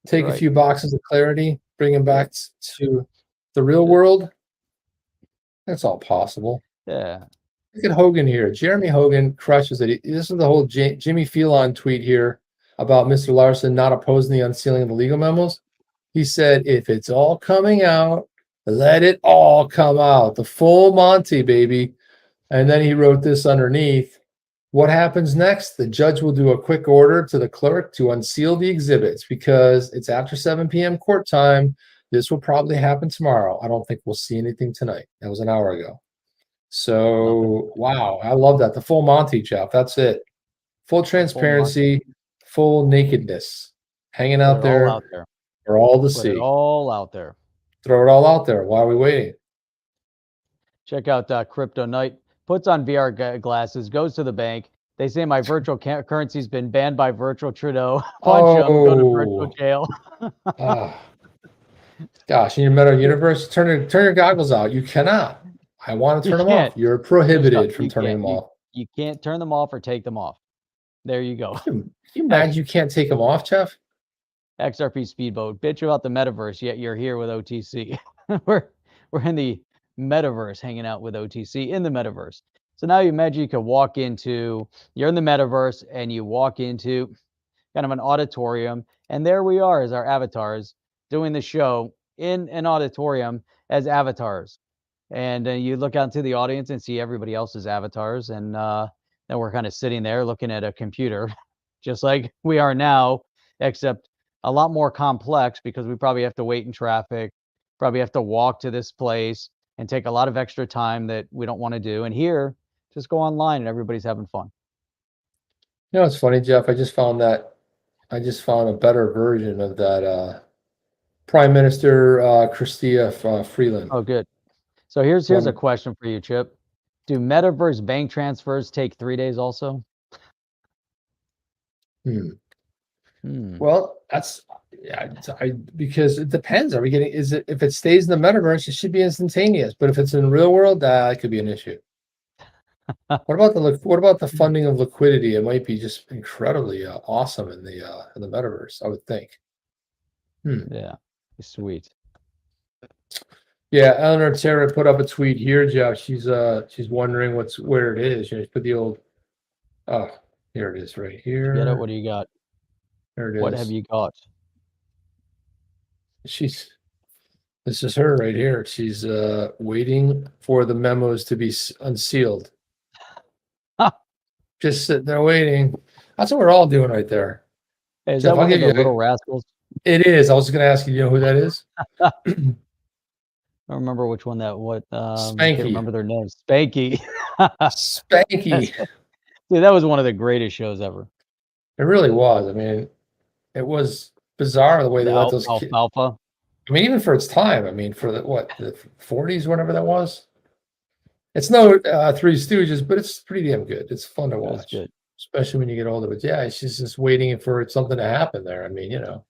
take a few boxes of clarity, bring them back to the real world. That's all possible. Yeah. Look at Hogan here. Jeremy Hogan crushes it. This is the whole Jimmy Filan tweet here about Mr. Larson not opposing the unsealing of the legal memos. He said, if it's all coming out, let it all come out. The full Monty, baby. And then he wrote this underneath. What happens next? The judge will do a quick order to the clerk to unseal the exhibits because it's after 7 p.m. court time. This will probably happen tomorrow. I don't think we'll see anything tonight. That was an hour ago. So, wow. I love that. The full Monty, Jeff. That's it. Full transparency, full nakedness. Hanging out there for all to see. Put it all out there. Throw it all out there. Why are we waiting? Check out Crypto Night. Puts on VR glasses, goes to the bank. They say my virtual currency's been banned by virtual Treudau. Punch him, go to virtual jail. Gosh, in your meta universe, turn your goggles out. You cannot. I want to turn them off. You're prohibited from turning them off. You can't turn them off or take them off. There you go. Can you imagine you can't take them off, Jeff? XRP Speedboat, bitch about the metaverse, yet you're here with OTC. we're in the metaverse hanging out with OTC in the metaverse. So now you imagine you could you're in the metaverse and you walk into kind of an auditorium, and there we are as our avatars doing the show in an auditorium as avatars. And you look out into the audience and see everybody else's avatars, and then we're kind of sitting there looking at a computer, just like we are now, except a lot more complex because we probably have to wait in traffic, probably have to walk to this place and take a lot of extra time that we don't want to do. And here, just go online and everybody's having fun. You know, it's funny, Jeff. I just found that I just found a better version of that Prime Minister Chrystia Freeland. Oh, good. So here's a question for you, Chip. Do Metaverse bank transfers take 3 days also? Well, that's because it depends. Are we getting? Is it if it stays in the Metaverse, it should be instantaneous. But if it's in real world, that could be an issue. What about the funding of liquidity? It might be just incredibly awesome in the Metaverse, I would think. Yeah, sweet. Yeah, Eleanor Terret put up a tweet here, Jeff. She's wondering where it is. You know, put the old. Oh, here it is, right here. Get it? What do you got? There it is. What have you got? This is her right here. She's waiting for the memos to be unsealed. Just sitting there waiting. That's what we're all doing right there. Hey, is Jeff, that one of the Little Rascals? It is. I was going to ask you, know who that is? I don't remember which one that. Spanky. Can't remember their names. Spanky. Spanky. Dude, that was one of the greatest shows ever. It really was. I mean, it was bizarre the way they let those kids. Alpha. I mean, even for its time. I mean, for the 40s, whatever that was. It's no Three Stooges, but it's pretty damn good. It's fun to watch, good. Especially when you get older. But yeah, she's just waiting for something to happen there. I mean, you know,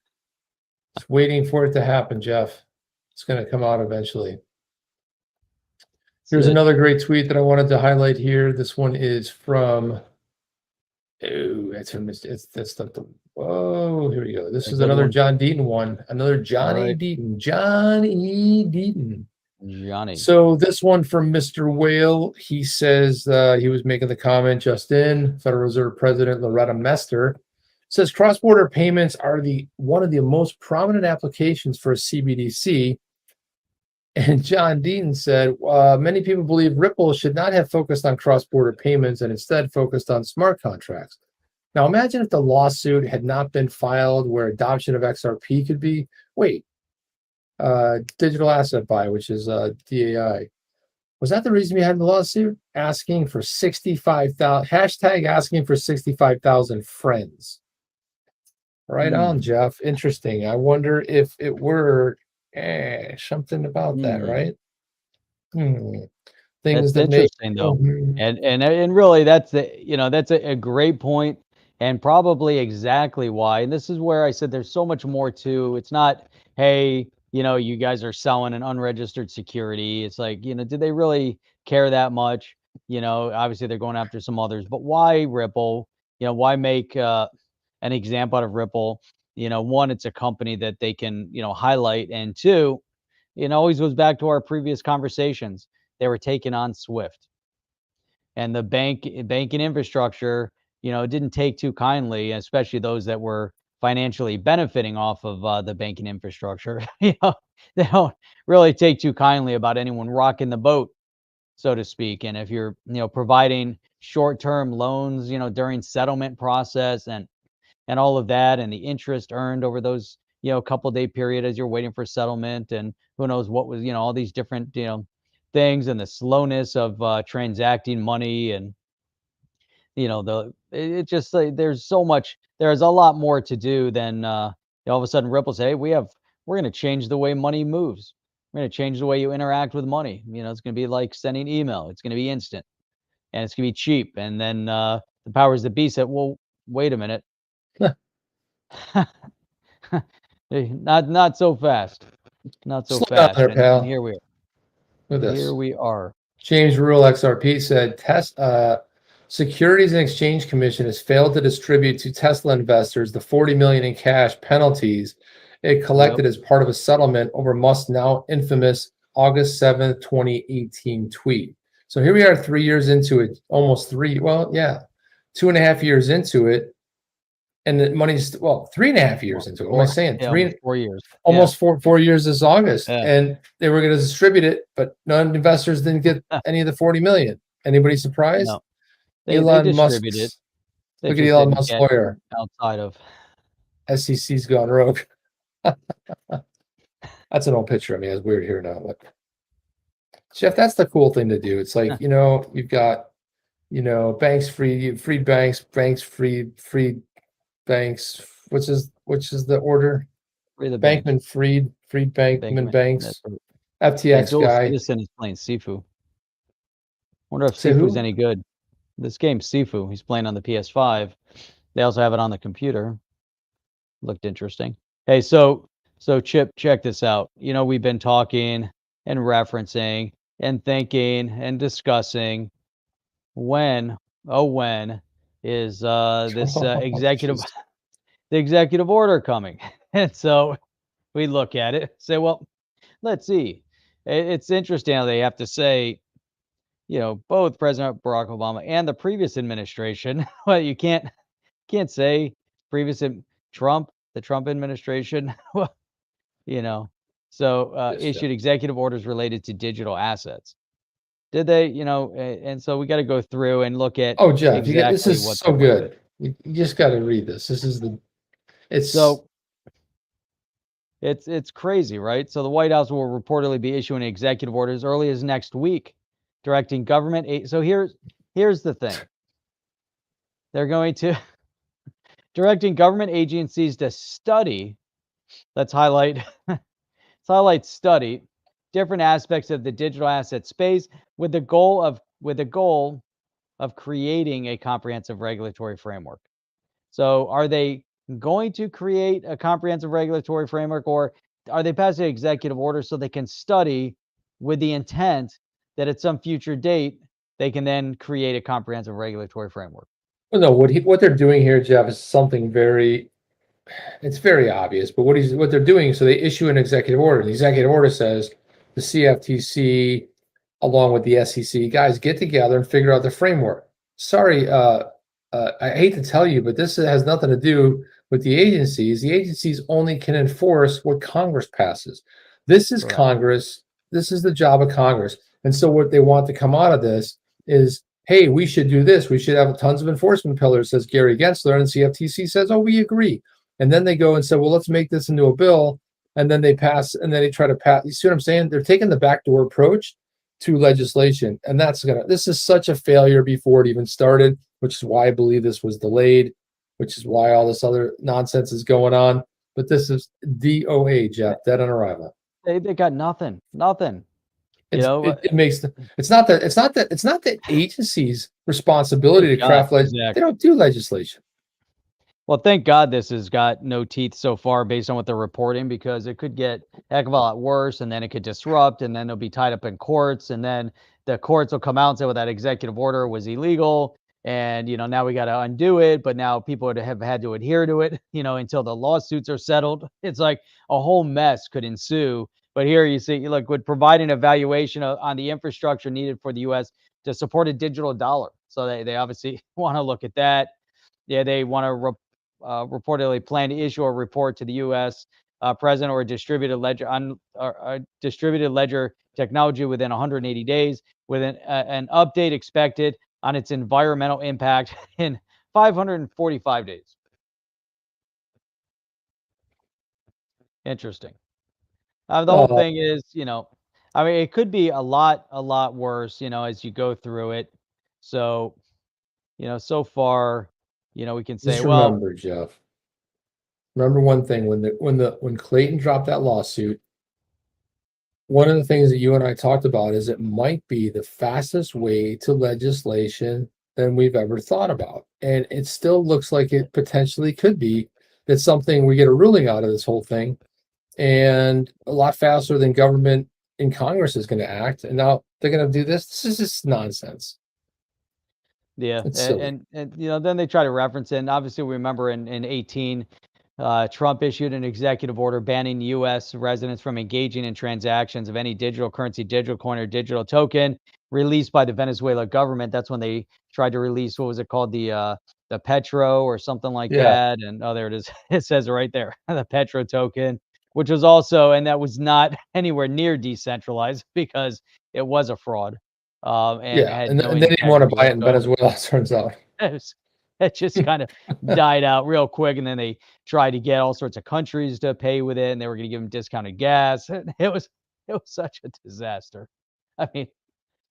just waiting for it to happen, Jeff. It's going to come out eventually. Here's another great tweet that I wanted to highlight here. This one is from. Oh, that's not the. Whoa, here we go. This is another John Deaton one. Another Johnny Deaton. John E. Deaton. Johnny. So this one from Mr. Whale, he says he was making the comment just in. Federal Reserve President Loretta Mester says cross-border payments are one of the most prominent applications for a CBDC. And John Deaton said, many people believe Ripple should not have focused on cross-border payments and instead focused on smart contracts. Now imagine if the lawsuit had not been filed where adoption of XRP could be. Wait. Digital asset buy, which is DAI. Was that the reason behind the lawsuit? Asking for 65,000 hashtag asking for 65,000 friends. Right on, Jeff. Interesting. I wonder if it were something about that, right? Things that's that interesting though. And really that's a great point and probably exactly why. And this is where I said there's so much more to. It's not, hey, you guys are selling an unregistered security. It's like, did they really care that much? Obviously they're going after some others, but why Ripple? Why make an example out of Ripple? One, it's a company that they can, highlight. And two, it always goes back to our previous conversations. They were taking on Swift. And the banking infrastructure, didn't take too kindly, especially those that were financially benefiting off of the banking infrastructure. They don't really take too kindly about anyone rocking the boat, so to speak. And if you're, providing short-term loans, during settlement process and all of that, and the interest earned over those, couple day period as you're waiting for settlement, and who knows what was, all these different, things, and the slowness of transacting money, and it's just like there's so much. There's a lot more to do than all of a sudden Ripple say, hey, we're going to change the way money moves. We're going to change the way you interact with money. It's going to be like sending email. It's going to be instant, and it's going to be cheap. And then the powers that be said, well, wait a minute. Not so fast. Not so Slow fast. down there, pal. And here we are. Look at this. Here we are. JamesRuleXRP said Securities and Exchange Commission has failed to distribute to Tesla investors the $40 million in cash penalties it collected as part of a settlement over Musk's now infamous August 7th, 2018 tweet. So here we are 3 years into it, almost 2.5 years into it. And the money's 3.5 years into it. What am I saying? 4 years. Almost 4 years this August. Yeah. And they were going to distribute it, but none investors didn't get any of the 40 million. Anybody surprised? No. Elon Musk. Look at Elon Musk's lawyer. Outside of SEC's gone rogue. That's an old picture. I mean, it's weird here now. But Jeff, that's the cool thing to do. It's like, you've got, banks freed banks, freed banks, which is the order? Free the banks. Bankman Freed Bankman Banks. Right. FTX Dual guy. Citizen is playing Sifu. Wonder if Say Sifu's who? any good. This game Sifu, he's playing on the PS5. They also have it on the computer. Looked interesting. Hey, so Chip, check this out. You know, we've been talking and referencing and thinking and discussing when is this executive the executive order coming? And so we look at it, say, well, let's see. It's interesting how they have to say, you know, both President Barack Obama and the previous administration. Well, you can't say previous Trump, the Trump administration. Well, you know, so issued executive orders related to digital assets. Did they, you know, and so we got to go through and look at. Oh, Jeff, exactly this is what so good. You just got to read this. This is it's crazy, right? So the White House will reportedly be issuing an executive order as early as next week, directing government. So here's the thing. They're going to directing government agencies to study. Let's highlight study different aspects of the digital asset space with the goal of creating a comprehensive regulatory framework. So are they going to create a comprehensive regulatory framework, or are they passing an executive order so they can study with the intent that at some future date they can then create a comprehensive regulatory framework? Well, no, what they're doing here, Jeff, is something it's very obvious, but what they're doing, so they issue an executive order. The executive order says the CFTC, along with the SEC, guys, get together and figure out the framework. Sorry, I hate to tell you, but this has nothing to do with the agencies. The agencies only can enforce what Congress passes. This is Correct. Congress. This is the job of Congress. And so what they want to come out of this is, hey, we should do this. We should have tons of enforcement pillars, says Gary Gensler, and CFTC says, oh, we agree. And then they go and say, well, let's make this into a bill. And then they pass, and then they try to pass. You see what I'm saying? They're taking the backdoor approach to legislation. And this is such a failure before it even started, which is why I believe this was delayed, which is why all this other nonsense is going on. But this is DOA, Jeff, dead on arrival. They got nothing. It's not the agency's responsibility to craft legislation. Exactly. They don't do legislation. Well, thank God this has got no teeth so far based on what they're reporting, because it could get a heck of a lot worse, and then it could disrupt, and then it'll be tied up in courts, and then the courts will come out and say, well, that executive order was illegal, and, you know, now we got to undo it, but now people would have had to adhere to it, you know, until the lawsuits are settled. It's like a whole mess could ensue. But here you see, look, would provide an evaluation on the infrastructure needed for the U.S. to support a digital dollar. So they obviously want to look at that. Yeah, they want to reportedly plan to issue a report to the U.S. President or a distributed ledger technology within 180 days, with an update expected on its environmental impact in 545 days. Interesting. The whole thing is, you know, I mean, it could be a lot worse, you know, as you go through it. So, you know, so far, you know, we can say, Just remember, Jeff. Remember one thing: when Clayton dropped that lawsuit, one of the things that you and I talked about is it might be the fastest way to legislation than we've ever thought about, and it still looks like it potentially could be that something we get a ruling out of this whole thing, and a lot faster than government in Congress is going to act. And now they're going to do this. This is just nonsense. Yeah, and you know, then they try to reference it. And obviously, we remember in 2018, Trump issued an executive order banning U.S. residents from engaging in transactions of any digital currency, digital coin, or digital token released by the Venezuela government. That's when they tried to release, what was it called, the Petro or something like that. And oh, there it is. It says it right there, the Petro token, which was also, and that was not anywhere near decentralized because it was a fraud. And they didn't want to buy it in Venezuela, it turns out. It just kind of died out real quick, and then they tried to get all sorts of countries to pay with it, and they were going to give them discounted gas. It was such a disaster. I mean,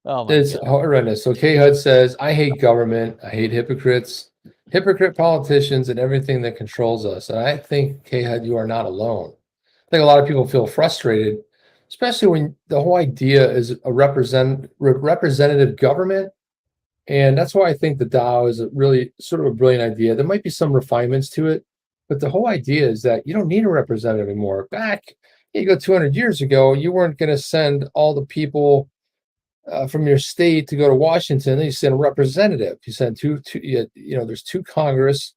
oh my God. It's horrendous. So K HUD says, I hate government. I hate hypocrites. hypocrite politicians and everything that controls us. And I think, K-Head, you are not alone. I think a lot of people feel frustrated, especially when the whole idea is a representative government. And that's why I think the DAO is a really sort of a brilliant idea. There might be some refinements to it, but the whole idea is that you don't need a representative anymore. Back, you go 200 years ago, you weren't going to send all the people from your state to go to Washington. You send a representative. You send there's two Congress,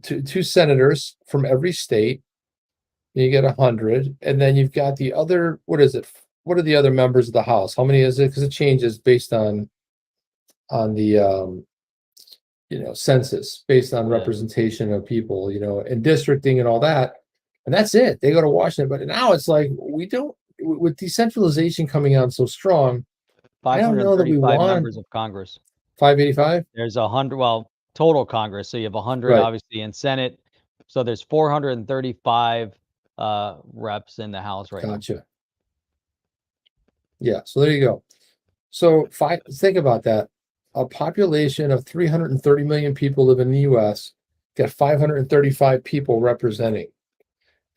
two senators from every state. You get 100, and then you've got the other. What is it? What are the other members of the House? How many is it? Because it changes based on the census, based on representation of people, and districting and all that. And that's it. They go to Washington. But now it's like we don't. With decentralization coming on so strong, I don't know that we want members of Congress. 585. There's 100. Well, total Congress. So you have 100 obviously in Senate. So there's 435 reps in the House right now. Gotcha. Yeah. So there you go. So think about that. A population of 330 million people live in the U.S. Got 535 people representing.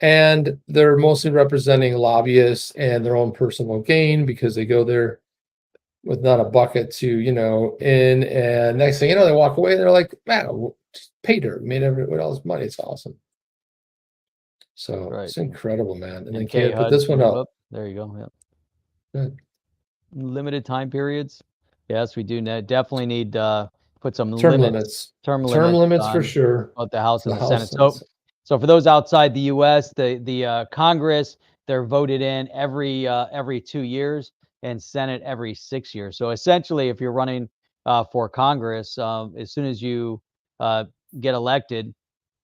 And they're mostly representing lobbyists and their own personal gain because they go there with not a bucket to, in. And next thing you know, they walk away. They're like, man, paid her, made everyone else money. It's awesome. So it's incredible, man. And then can I put this one up? There you go. Yeah. Good. Limited time periods. Yes, we do definitely need put some term limits for sure. Both the House and the Senate. So for those outside the U.S., the Congress, they're voted in every 2 years, and Senate every 6 years. So essentially, if you're running for Congress, as soon as you get elected,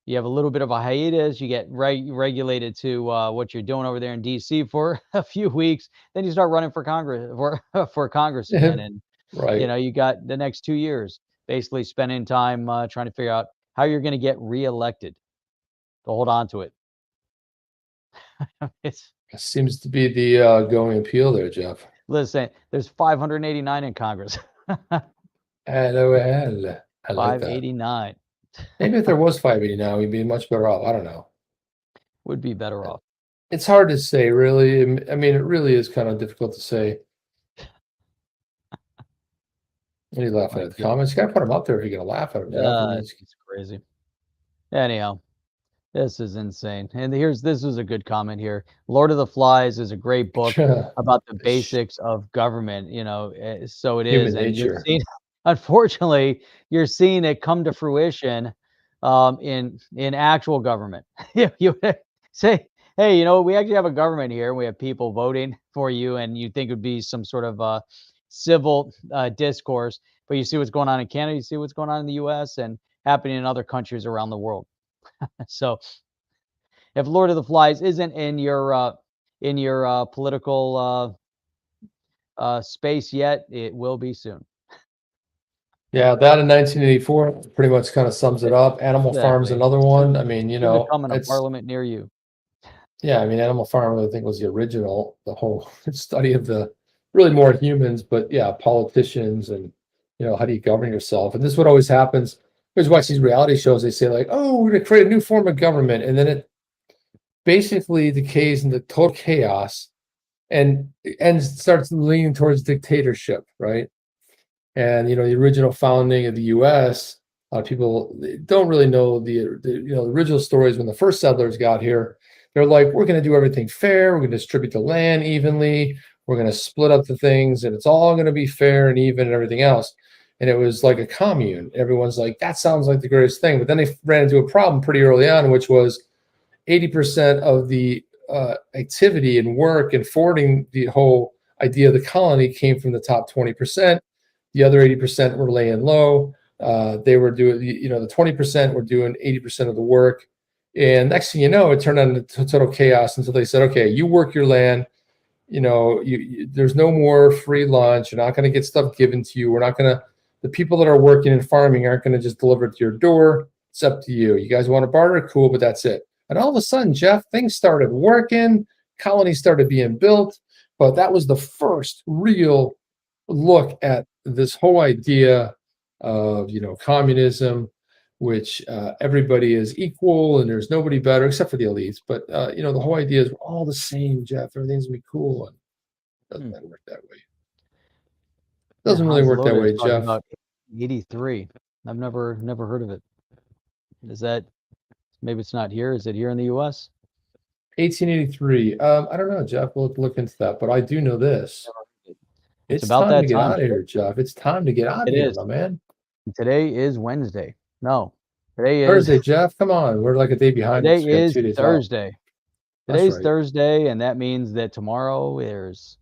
you have a little bit of a hiatus. You get regulated to what you're doing over there in D.C. for a few weeks. Then you start running for Congress for Congress again, and you got the next 2 years basically spending time trying to figure out how you're going to get reelected. To hold on to it. It seems to be the going appeal there, Jeff. Listen, there's 589 in Congress. LOL. I like 589. Maybe if there was 589, we'd be much better off. I don't know. Would be better off. It's hard to say, really. I mean, it really is kind of difficult to say. What are you laughing at? The comments? You got to put them up there if you're going to laugh at them. It's crazy. Anyhow. This is insane. And this was a good comment here. Lord of the Flies is a great book about the basics of government, so it is. And you're seeing, unfortunately, you're seeing it come to fruition in actual government. You say, hey, we actually have a government here. We have people voting for you, and you think it would be some sort of civil discourse. But you see what's going on in Canada, you see what's going on in the U.S. and happening in other countries around the world. So if Lord of the Flies isn't in your political space yet, it will be soon. Yeah, that in 1984 pretty much kind of sums it up. Animal Farm's another one. I mean, coming to parliament near you. Yeah, I mean, Animal Farm, I think, was the original, the whole study of the really more humans, but yeah, politicians and how do you govern yourself? And this is what always happens. Always watch these reality shows. They say like, "Oh, we're going to create a new form of government," and then it basically decays into total chaos, and starts leaning towards dictatorship, right? And the original founding of the U.S. A lot of people don't really know the original stories when the first settlers got here. They're like, "We're going to do everything fair. We're going to distribute the land evenly. We're going to split up the things, and it's all going to be fair and even and everything else." And it was like a commune. Everyone's like, that sounds like the greatest thing. But then they ran into a problem pretty early on, which was 80% of the activity and work and forwarding the whole idea of the colony came from the top 20%. The other 80% were laying low. They were doing, the 20% were doing 80% of the work. And next thing you know, it turned into total chaos until they said, okay, you work your land. There's no more free lunch. You're not going to get stuff given to you. We're not going to. The people that are working in farming aren't going to just deliver it to your door. It's up to you. You guys want to barter? Cool, but that's it. And all of a sudden, Jeff, things started working. Colonies started being built. But that was the first real look at this whole idea of, communism, which everybody is equal and there's nobody better except for the elites. But, the whole idea is we're all the same, Jeff. Everything's going to be cool. And it doesn't really work that way. Doesn't really work that way, Jeff. About 83. I've never heard of it. Is that, maybe it's not here? Is it here in the U.S.? 1883. I don't know, Jeff. We'll look into that. But I do know this. It's about time that to get time. out of here, Jeff. It's time to get out of here, my man. Today is Wednesday. No, today is Thursday, Jeff. Come on. We're like a day behind. Today We got is 2 days off. Thursday. That's Today's right. Thursday, and that means that tomorrow it's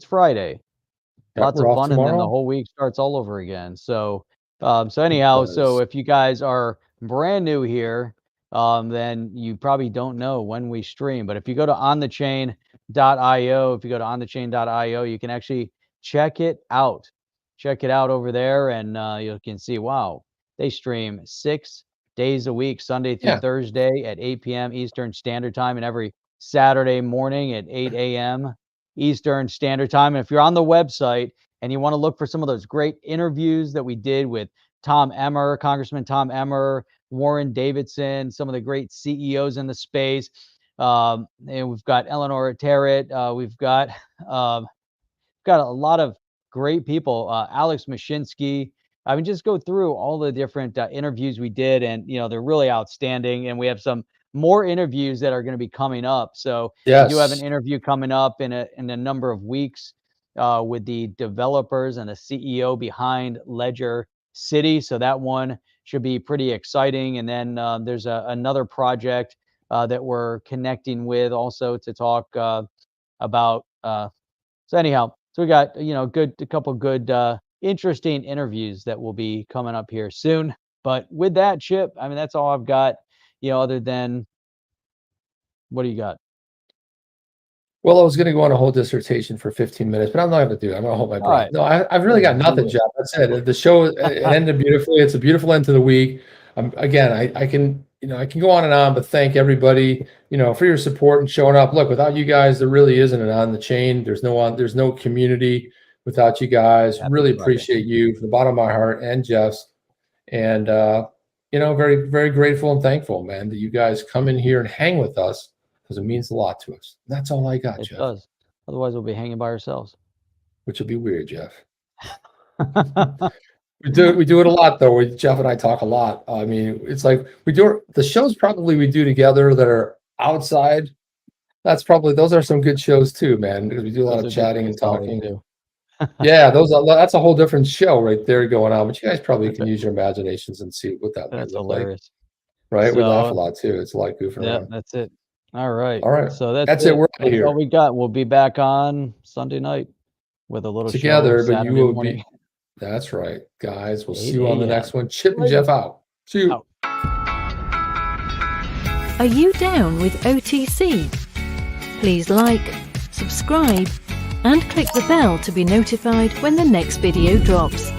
Friday. Yeah, Lots of we're off fun, and then the tomorrow. whole week starts all over again. So anyhow, so if you guys are brand new here, then you probably don't know when we stream. But if you go to onthechain.io, you can actually check it out. Check it out over there, and you can see, wow, they stream 6 days a week, Sunday through Thursday at 8 p.m. Eastern Standard Time, and every Saturday morning at 8 a.m. Eastern Standard Time. And if you're on the website and you want to look for some of those great interviews that we did with Tom Emmer, Congressman Tom Emmer, Warren Davidson, some of the great CEOs in the space, and we've got Eleanor at Terret, we've got a lot of great people, Alex Mashinsky. I mean, just go through all the different interviews we did, and they're really outstanding. And we have some more interviews that are going to be coming up. So we do have an interview coming up in a number of weeks with the developers and the CEO behind Ledger City. So that one should be pretty exciting. And then there's another project that we're connecting with also to talk about. So anyhow, so we got a couple good interesting interviews that will be coming up here soon. But with that, Chip, I mean, that's all I've got. Other than, what do you got? Well, I was going to go on a whole dissertation for 15 minutes, but I'm not going to do it. I'm going to hold my breath. Right. No, I've really got nothing, Jeff. That's it. The show it ended beautifully. It's a beautiful end to the week. Again, I can go on and on, but thank everybody, for your support and showing up. Look, without you guys, there really isn't an On the Chain. There's no community without you guys. Really appreciate you from the bottom of my heart and Jeff's. And, very, very grateful and thankful, man, that you guys come in here and hang with us, because it means a lot to us. That's all I got, Jeff. It does. Otherwise, we'll be hanging by ourselves. Which will be weird, Jeff. We do it a lot, though. Jeff and I talk a lot. I mean, it's like we do the shows probably we do together that are outside. Those are some good shows too, man, because we do a lot of chatting and talking. Yeah, that's a whole different show right there going on. But you guys probably can use your imaginations and see what that might look like. Right? We laugh a lot too. It's a lot goofing around. That's it. All right. So that's it. We're out of here. All we got. We'll be back on Sunday night with a little together, show but you will morning. be. That's right, guys. We'll see you on the next one. Chip and Jeff out. See you. Are you down with OTC? Please like, subscribe, and click the bell to be notified when the next video drops.